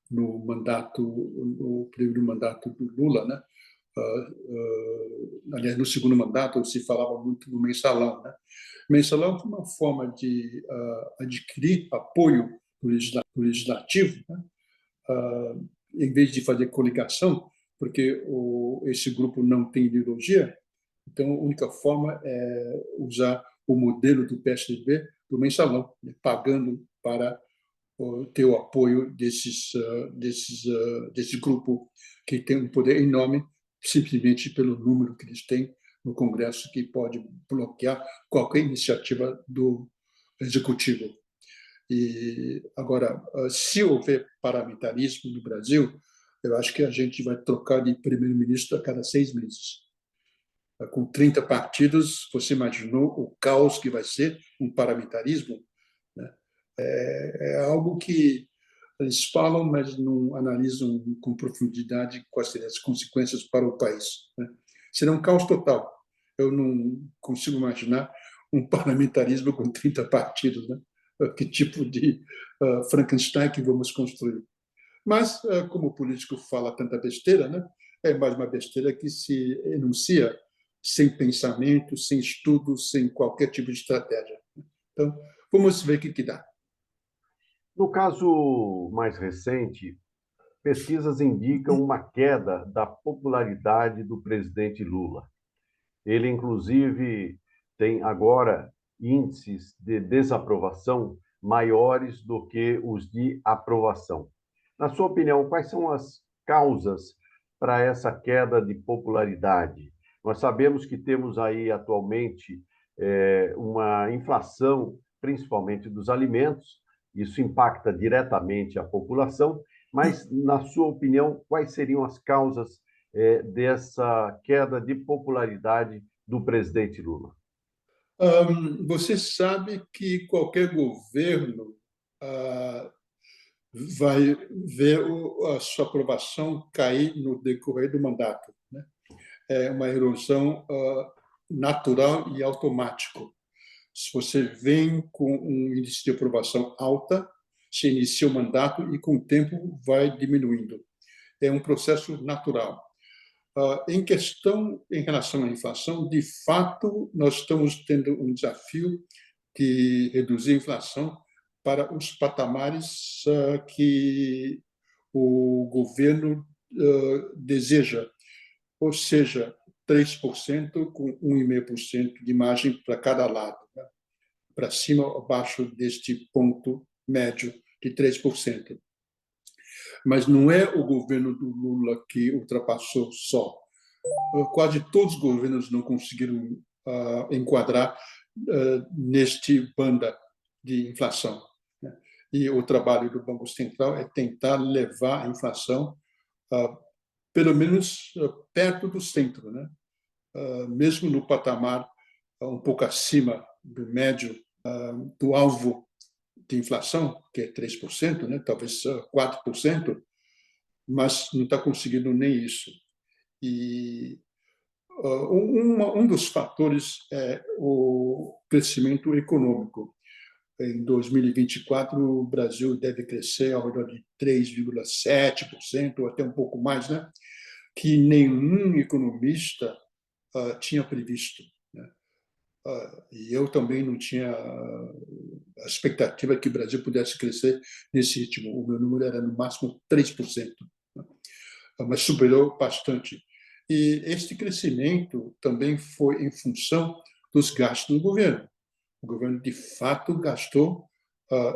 no primeiro mandato do Lula, né? Aliás, no segundo mandato se falava muito no mensalão, né? Mensalão foi uma forma de adquirir apoio do legislativo, né? Em vez de fazer coligação, porque esse grupo não tem ideologia, então a única forma é usar o modelo do PSDB do mensalão, né? Pagando para ter o apoio desse grupo que tem um poder enorme, simplesmente pelo número que eles têm no Congresso, que pode bloquear qualquer iniciativa do Executivo. E agora, se houver parlamentarismo no Brasil, eu acho que a gente vai trocar de primeiro-ministro a cada 6 meses. Com 30 partidos, você imaginou o caos que vai ser um parlamentarismo? Né? É algo que eles falam, mas não analisam com profundidade quais seriam as consequências para o país, né? Será um caos total. Eu não consigo imaginar um parlamentarismo com 30 partidos, né? Que tipo de Frankenstein que vamos construir? Mas, como o político fala tanta besteira, né? É mais uma besteira que se enuncia sem pensamento, sem estudo, sem qualquer tipo de estratégia. Então, vamos ver o que dá. No caso mais recente, pesquisas indicam uma queda da popularidade do presidente Lula. Ele, inclusive, tem agora índices de desaprovação maiores do que os de aprovação. Na sua opinião, quais são as causas para essa queda de popularidade? Nós sabemos que temos aí atualmente uma inflação, principalmente dos alimentos, isso impacta diretamente a população, mas, na sua opinião, quais seriam as causas dessa queda de popularidade do presidente Lula? Você sabe que qualquer governo vai ver a sua aprovação cair no decorrer do mandato, né? É uma erosão natural e automática. Se você vem com um índice de aprovação alta, se inicia o mandato e, com o tempo, vai diminuindo. É um processo natural. Em questão, em relação à inflação, de fato, nós estamos tendo um desafio de reduzir a inflação para os patamares que o governo deseja, ou seja, 3% com 1,5% de margem para cada lado, né? Para cima ou abaixo deste ponto médio de 3%. Mas não é o governo do Lula que ultrapassou só. Quase todos os governos não conseguiram enquadrar neste banda de inflação, né? E o trabalho do Banco Central é tentar levar a inflação pelo menos perto do centro, né? Mesmo no patamar um pouco acima do médio do alvo de inflação, que é 3%, né? Talvez 4%, mas não está conseguindo nem isso. E um dos fatores é o crescimento econômico. Em 2024, o Brasil deve crescer ao redor de 3,7%, ou até um pouco mais, né? Que nenhum economista tinha previsto, né? E eu também não tinha a expectativa que o Brasil pudesse crescer nesse ritmo. O meu número era, no máximo, 3%, né? Mas superou bastante. E este crescimento também foi em função dos gastos do governo. O governo, de fato, gastou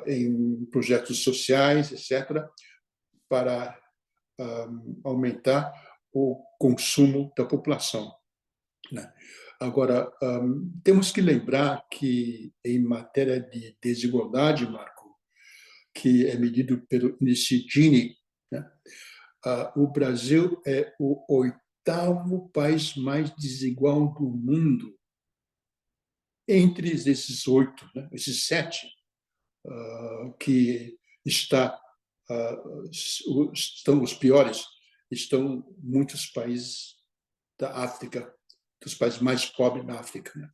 em projetos sociais, etc., para aumentar o consumo da população, né? Agora, temos que lembrar que, em matéria de desigualdade, Marco, que é medido pelo índice Gini, né, o Brasil é o 8º país mais desigual do mundo. Entre esses 8, né, esses 7, que estão os piores, estão muitos países da África, dos países mais pobres da África, né?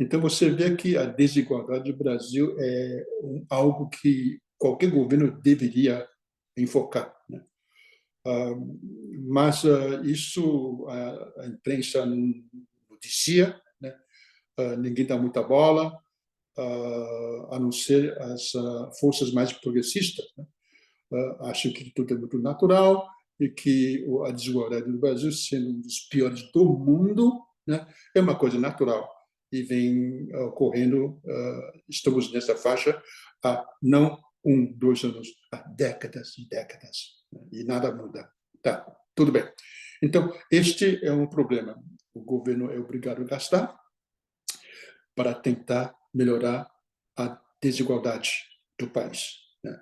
Então, você vê que a desigualdade do Brasil é algo que qualquer governo deveria enfocar, né? Mas isso a imprensa não noticia, né? Ninguém dá muita bola, a não ser as forças mais progressistas, né? Acham que tudo é muito natural e que a desigualdade do Brasil, sendo um dos piores do mundo, né, é uma coisa natural e vem ocorrendo. Estamos nessa faixa há não 1, 2 anos, há décadas e décadas, né, e nada muda. Tá, tudo bem. Então, este é um problema. O governo é obrigado a gastar para tentar melhorar a desigualdade do país, né?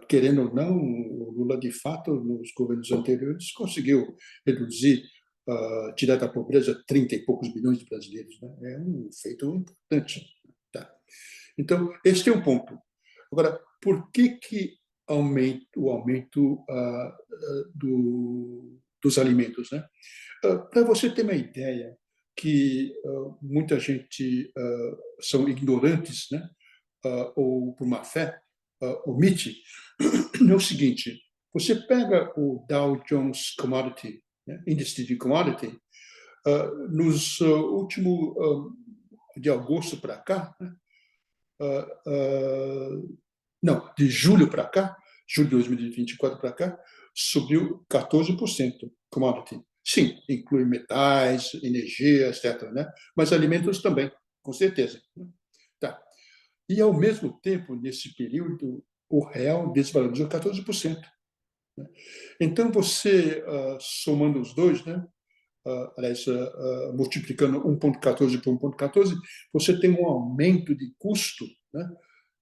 Querendo ou não, o Lula, de fato, nos governos anteriores, conseguiu reduzir, tirar da pobreza 30 e poucos milhões de brasileiros, né? É um feito importante. Tá? Então, este é um ponto. Agora, por que o aumento dos alimentos, né? Para você ter uma ideia, que muita gente são ignorantes, né? Ou por má fé, omite, é o seguinte: você pega o Dow Jones Commodity, né, índice de commodity, nos últimos, de agosto para cá, né, não, de julho para cá, julho de 2024 para cá, subiu 14% commodity. Sim, inclui metais, energia, etc., né? Mas alimentos também, com certeza. Tá. E, ao mesmo tempo, nesse período, o real desvalorizou 14%. Né? Então, você, somando os dois, né? Aliás, multiplicando 1,14 por 1,14, você tem um aumento de custo, né,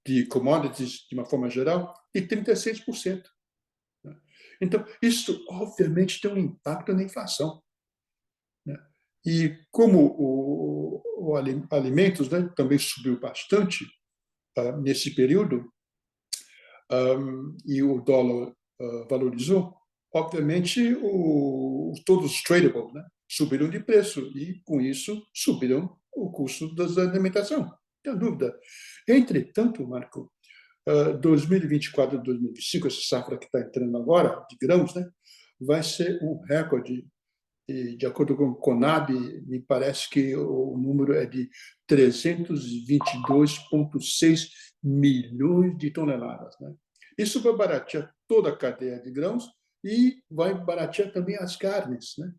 de commodities, de uma forma geral, de 36%. Né? Então, isso, obviamente, tem um impacto na inflação. Né? E como o alimentos, né, também subiu bastante nesse período, e o dólar valorizou, obviamente, todos os tradables, né, subiram de preço e, com isso, subiram o custo da alimentação. Não tem dúvida. Entretanto, Marco, 2024 e 2025, essa safra que está entrando agora, de grãos, né, vai ser um recorde. E, de acordo com o Conab, me parece que o número é de 322,6 milhões de toneladas, né? Isso vai baratear toda a cadeia de grãos e vai baratear também as carnes, né?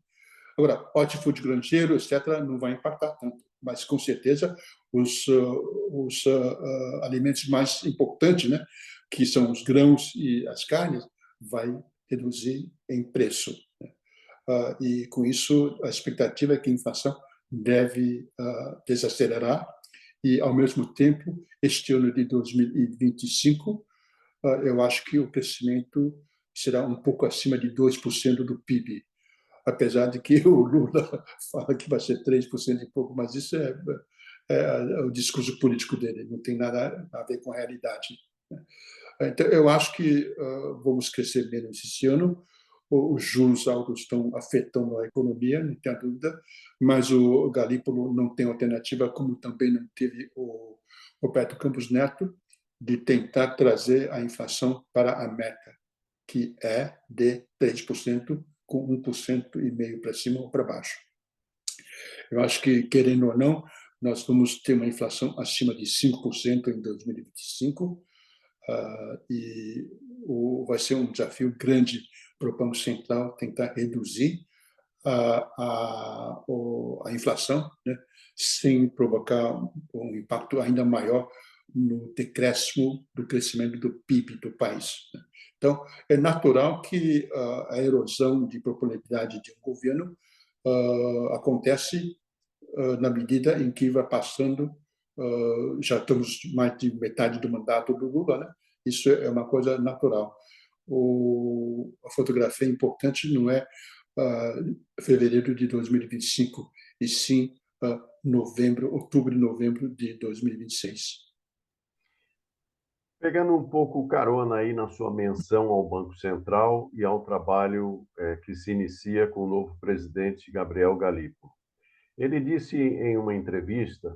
Agora, hortifruti granjeiro, etc., não vai impactar tanto, mas, com certeza, os alimentos mais importantes, né, que são os grãos e as carnes, vai reduzir em preço. E, com isso, a expectativa é que a inflação deve desacelerar e, ao mesmo tempo, este ano de 2025, eu acho que o crescimento será um pouco acima de 2% do PIB, apesar de que o Lula fala que vai ser 3% e pouco, mas isso é o discurso político dele, não tem nada a ver com a realidade. Então, eu acho que vamos crescer menos esse ano. Os juros altos estão afetando a economia, não tenha dúvida, mas o Galípolo não tem alternativa, como também não teve o Roberto Campos Neto, de tentar trazer a inflação para a meta, que é de 3%, com 1,5% para cima ou para baixo. Eu acho que, querendo ou não, nós vamos ter uma inflação acima de 5% em 2025, e vai ser um desafio grande para o Banco Central tentar reduzir a inflação, né, sem provocar um impacto ainda maior no decréscimo do crescimento do PIB do país. Então, é natural que a erosão de popularidade de um governo acontece na medida em que vai passando, já estamos mais de metade do mandato do Lula, né? Isso é uma coisa natural. A fotografia importante não é fevereiro de 2025, e sim outubro e novembro de 2026. Pegando um pouco carona aí na sua menção ao Banco Central e ao trabalho que se inicia com o novo presidente Gabriel Galípolo. Ele disse em uma entrevista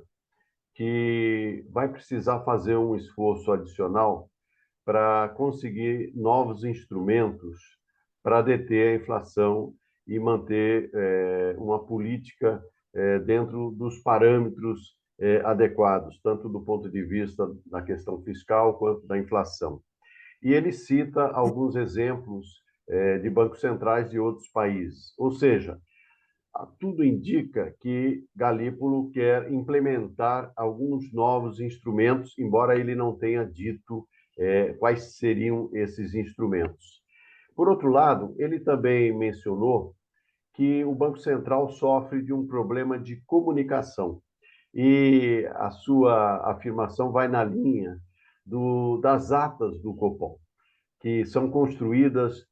que vai precisar fazer um esforço adicional para conseguir novos instrumentos para deter a inflação e manter uma política dentro dos parâmetros adequados, tanto do ponto de vista da questão fiscal quanto da inflação. E ele cita alguns exemplos de bancos centrais de outros países. Ou seja, tudo indica que Galípolo quer implementar alguns novos instrumentos, embora ele não tenha dito quais seriam esses instrumentos. Por outro lado, ele também mencionou que o Banco Central sofre de um problema de comunicação. E a sua afirmação vai na linha das atas do Copom, que são construídas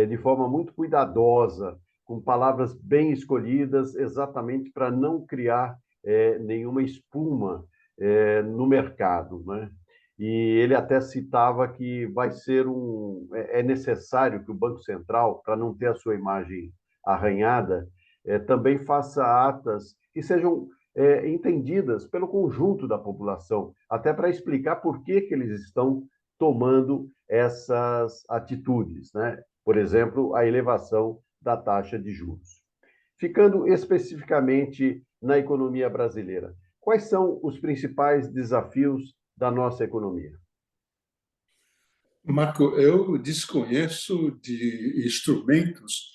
de forma muito cuidadosa, com palavras bem escolhidas, exatamente para não criar nenhuma espuma no mercado, né? E ele até citava que é necessário que o Banco Central, para não ter a sua imagem arranhada, também faça atas que sejam entendidas pelo conjunto da população, até para explicar por que eles estão tomando essas atitudes, né? Por exemplo, a elevação da taxa de juros. Ficando especificamente na economia brasileira, quais são os principais desafios da nossa economia? Marco, eu desconheço de instrumentos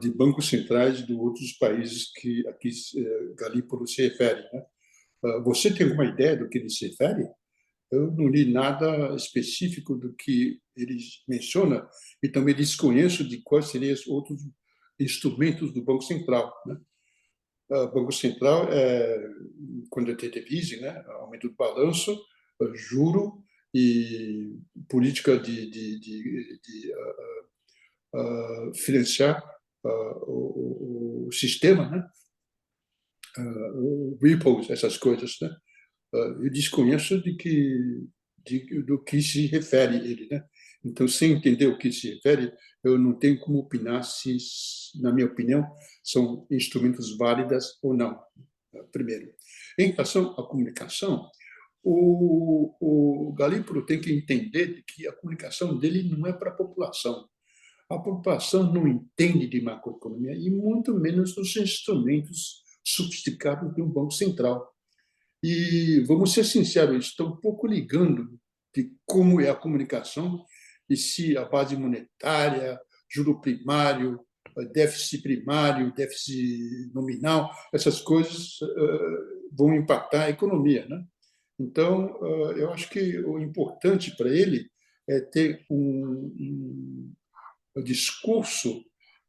de bancos centrais de outros países que aqui Galípolo se refere, né? Você tem alguma ideia do que ele se refere? Eu não li nada específico do que ele menciona e também desconheço de quais seriam os outros instrumentos do Banco Central, né? O Banco Central, quando tem devise, né, aumento do balanço, juro e política de financiar o sistema, né? O repos, essas coisas, né? Eu desconheço do que se refere ele, né? Então, sem entender o que se refere, eu não tenho como opinar se, na minha opinião, são instrumentos válidos ou não. Primeiro, em relação à comunicação, o Galípolo tem que entender que a comunicação dele não é para a população. A população não entende de macroeconomia e muito menos dos instrumentos sofisticados de um banco central. E vamos ser sinceros, estou um pouco ligando de como é a comunicação e se a base monetária, juro primário, déficit primário, déficit nominal, essas coisas vão impactar a economia, né? Então, eu acho que o importante para ele é ter um discurso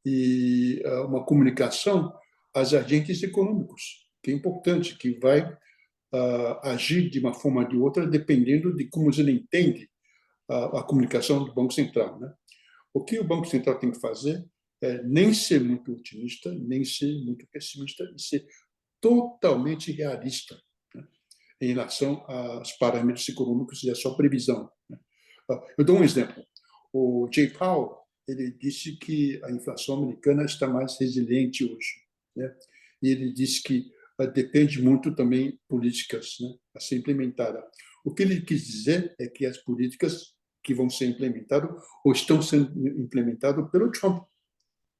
e uma comunicação aos agentes econômicos, que é importante, que vai agir de uma forma ou de outra, dependendo de como ele entende a comunicação do Banco Central, né? O que o Banco Central tem que fazer é nem ser muito otimista, nem ser muito pessimista, e ser totalmente realista, né, em relação aos parâmetros econômicos e à sua previsão, né? Eu dou um exemplo. O Jay Powell, ele disse que a inflação americana está mais resiliente hoje, né? E ele disse que depende muito também de políticas, né, a ser implementada. O que ele quis dizer é que as políticas que vão ser implementadas ou estão sendo implementadas pelo Trump,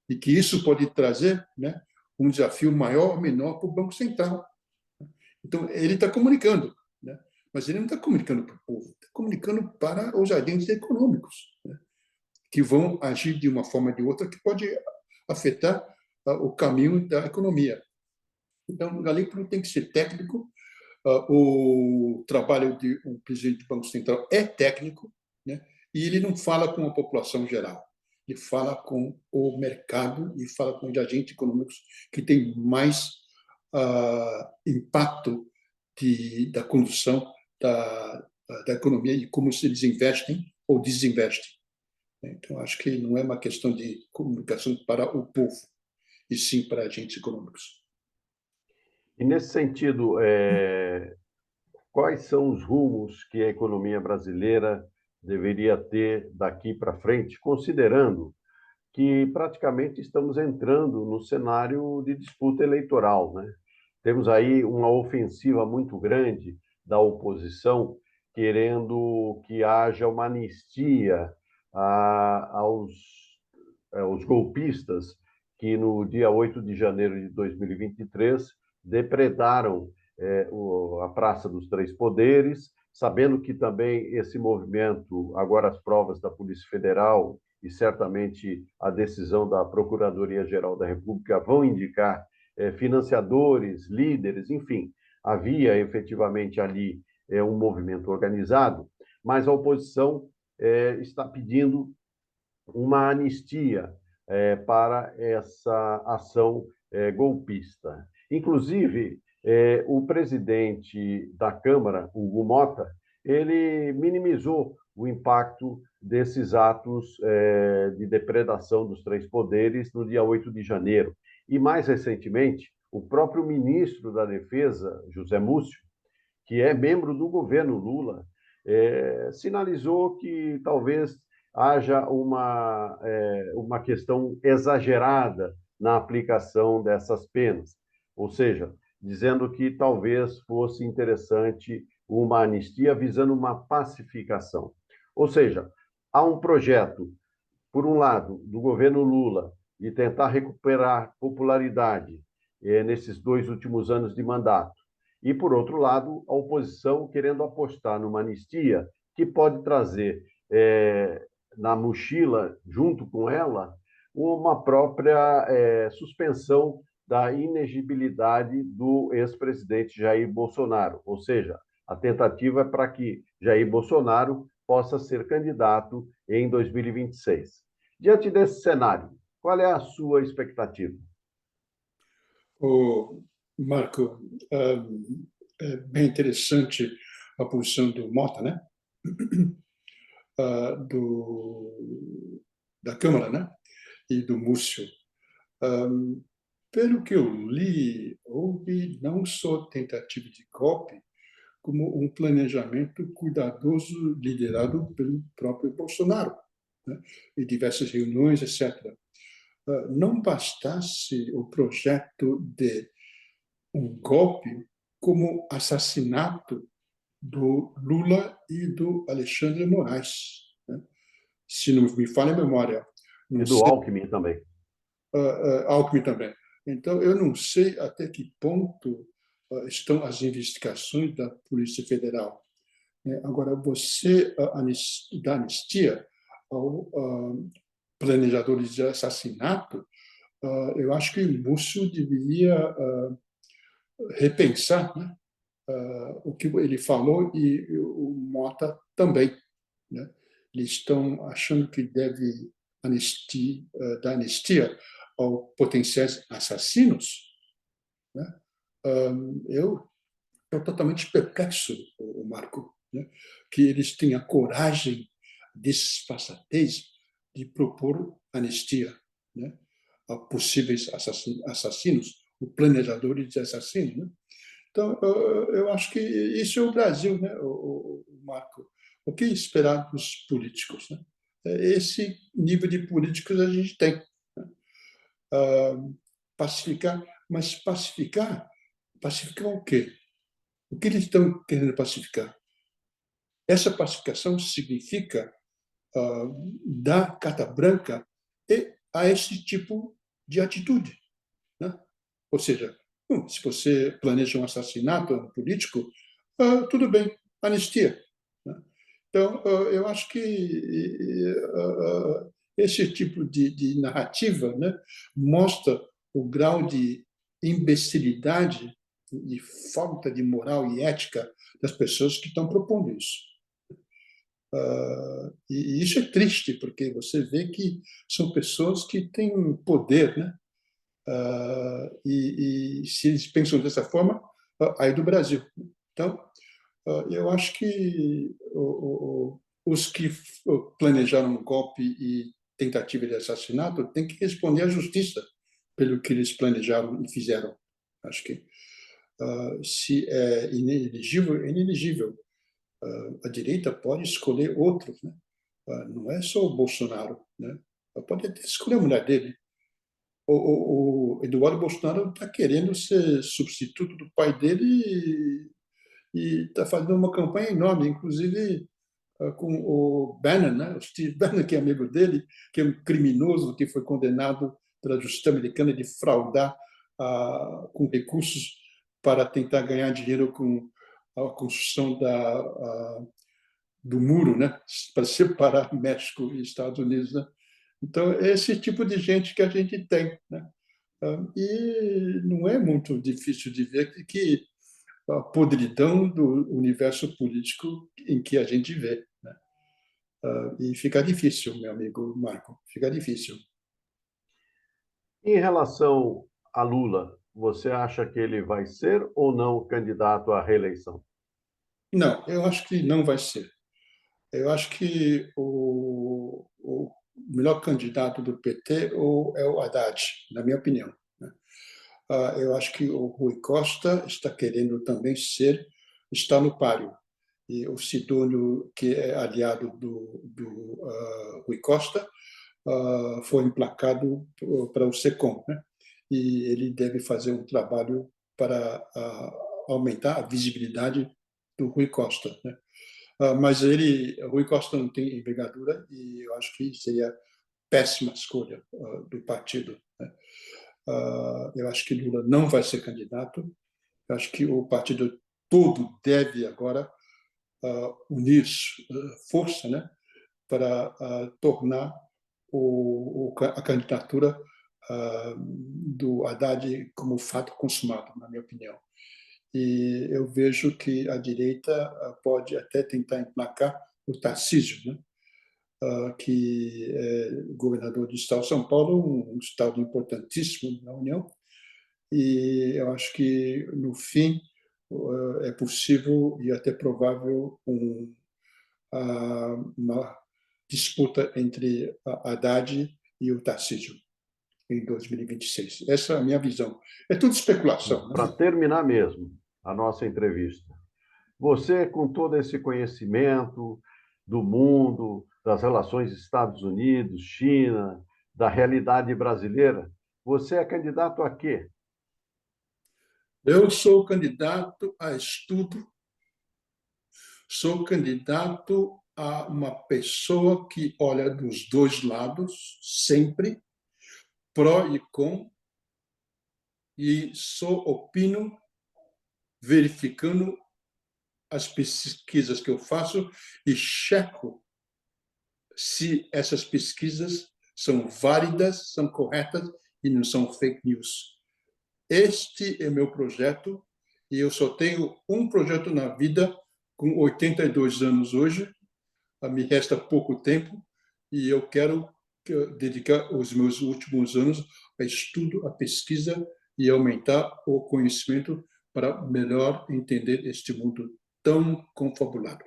e que isso pode trazer, né, um desafio maior ou menor para o Banco Central. Então, ele está comunicando, né, mas ele não está comunicando para o povo, está comunicando para os agentes econômicos, né, que vão agir de uma forma ou de outra que pode afetar o caminho da economia. Então, o ali tem que ser técnico. O trabalho de um presidente do Banco Central é técnico, né? E ele não fala com a população geral. Ele fala com o mercado e fala com os agentes econômicos que têm mais impacto da condução da economia e como se eles investem ou desinvestem. Então, acho que não é uma questão de comunicação para o povo, e sim para agentes econômicos. E, nesse sentido, quais são os rumos que a economia brasileira deveria ter daqui para frente, considerando que praticamente estamos entrando no cenário de disputa eleitoral, né? Temos aí uma ofensiva muito grande da oposição querendo que haja uma anistia aos golpistas que no dia 8 de janeiro de 2023 depredaram a Praça dos Três Poderes, sabendo que também esse movimento, agora as provas da Polícia Federal e certamente a decisão da Procuradoria-Geral da República vão indicar financiadores, líderes, enfim, havia efetivamente ali um movimento organizado, mas a oposição está pedindo uma anistia para essa ação golpista. Inclusive, o presidente da Câmara, Hugo Mota, ele minimizou o impacto desses atos de depredação dos três poderes no dia 8 de janeiro. E, mais recentemente, o próprio ministro da Defesa, José Múcio, que é membro do governo Lula, sinalizou que talvez haja uma questão exagerada na aplicação dessas penas, ou seja, dizendo que talvez fosse interessante uma anistia visando uma pacificação. Ou seja, há um projeto, por um lado, do governo Lula, de tentar recuperar popularidade nesses 2 últimos anos de mandato, e, por outro lado, a oposição querendo apostar numa anistia que pode trazer na mochila, junto com ela, uma própria suspensão da inegibilidade do ex-presidente Jair Bolsonaro. Ou seja, a tentativa é para que Jair Bolsonaro possa ser candidato em 2026. Diante desse cenário, qual é a sua expectativa? Marco, é bem interessante a posição do Mota, né? Da Câmara, né? E do Múcio. Pelo que eu li, houve não só tentativa de golpe, como um planejamento cuidadoso liderado pelo próprio Bolsonaro, né? E diversas reuniões, etc. Não bastasse o projeto de um golpe como assassinato do Lula e do Alexandre de Moraes, né? Se não me falha a memória. E do Alckmin também. Alckmin também. Então, eu não sei até que ponto estão as investigações da Polícia Federal. Agora, você dá anistia ao planejadores de assassinato, eu acho que o Múcio deveria repensar, né, o que ele falou, e o Mota também, né? Eles estão achando que deve dar anistia aos potenciais assassinos, né? Eu totalmente perplexo, o Marco, né? Que eles têm a coragem, desfaçatez de propor anistia, né? A possíveis assassinos, os planejadores de assassinos, né? Então, eu acho que isso é o Brasil, né, o Marco? O que esperar dos políticos, né? Esse nível de políticos a gente tem, né? Pacificar, mas pacificar o quê? O que eles estão querendo pacificar? Essa pacificação significa dar carta branca a esse tipo de atitude, né? Ou seja, se você planeja um assassinato político, tudo bem, anistia, né? Então, eu acho que esse tipo de narrativa, né, mostra o grau de imbecilidade e falta de moral e ética das pessoas que estão propondo isso. E isso é triste, porque você vê que são pessoas que têm poder, né? E se eles pensam dessa forma, aí do Brasil. Então, eu acho que os que planejaram um golpe e tentativa de assassinato têm que responder à justiça pelo que eles planejaram e fizeram. Acho que se é inelegível, é inelegível. A direita pode escolher outros, né? Não é só o Bolsonaro, né? Pode até escolher a mulher dele. O Eduardo Bolsonaro está querendo ser substituto do pai dele e está fazendo uma campanha enorme, inclusive com o Bannon, né? O Steve Bannon, que é amigo dele, que é um criminoso que foi condenado pela justiça americana de fraudar com recursos para tentar ganhar dinheiro com a construção do muro, né? Para separar México e Estados Unidos, né? Então, é esse tipo de gente que a gente tem, né? E não é muito difícil de ver que a podridão do universo político em que a gente vê, né? E fica difícil, meu amigo Marco, fica difícil. Em relação a Lula, você acha que ele vai ser ou não candidato à reeleição? Não, eu acho que não vai ser. Eu acho que o melhor candidato do PT é o Haddad, na minha opinião, né? Eu acho que o Rui Costa está querendo também está no páreo. E o Sidônio, que é aliado do Rui Costa, foi emplacado para o SECOM, né? E ele deve fazer um trabalho para aumentar a visibilidade do Rui Costa, né? Mas Rui Costa não tem envergadura e eu acho que seria péssima escolha do partido, né? Eu acho que Lula não vai ser candidato. Eu acho que o partido todo deve agora unir força, né, para tornar a candidatura do Haddad como fato consumado, na minha opinião. E eu vejo que a direita pode até tentar emplacar o Tarcísio, né, que é governador do estado de São Paulo, um estado importantíssimo na União, e eu acho que, no fim, é possível e até provável uma disputa entre a Haddad e o Tarcísio em 2026. Essa é a minha visão. É tudo especulação, né? Para terminar mesmo a nossa entrevista, você, com todo esse conhecimento do mundo, das relações Estados Unidos, China, da realidade brasileira, você é candidato a quê? Eu sou candidato a estudo, sou candidato a uma pessoa que olha dos dois lados, sempre, pró e com, e só opino verificando as pesquisas que eu faço e checo se essas pesquisas são válidas, são corretas e não são fake news. Este é meu projeto e eu só tenho um projeto na vida, com 82 anos hoje, me resta pouco tempo e eu quero dedicar os meus últimos anos a estudo, a pesquisa e aumentar o conhecimento para melhor entender este mundo tão confabulado.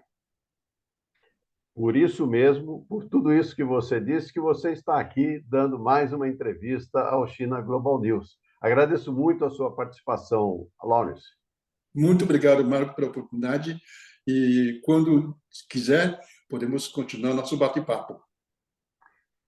Por isso mesmo, por tudo isso que você disse, que você está aqui dando mais uma entrevista ao China Global News. Agradeço muito a sua participação, Lawrence. Muito obrigado, Marco, pela oportunidade. E quando quiser, podemos continuar nosso bate-papo.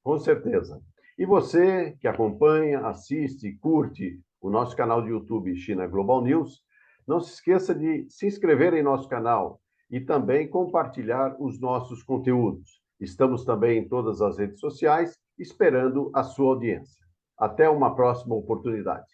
Com certeza. E você que acompanha, assiste, curte o nosso canal de YouTube China Global News, não se esqueça de se inscrever em nosso canal e também compartilhar os nossos conteúdos. Estamos também em todas as redes sociais, esperando a sua audiência. Até uma próxima oportunidade.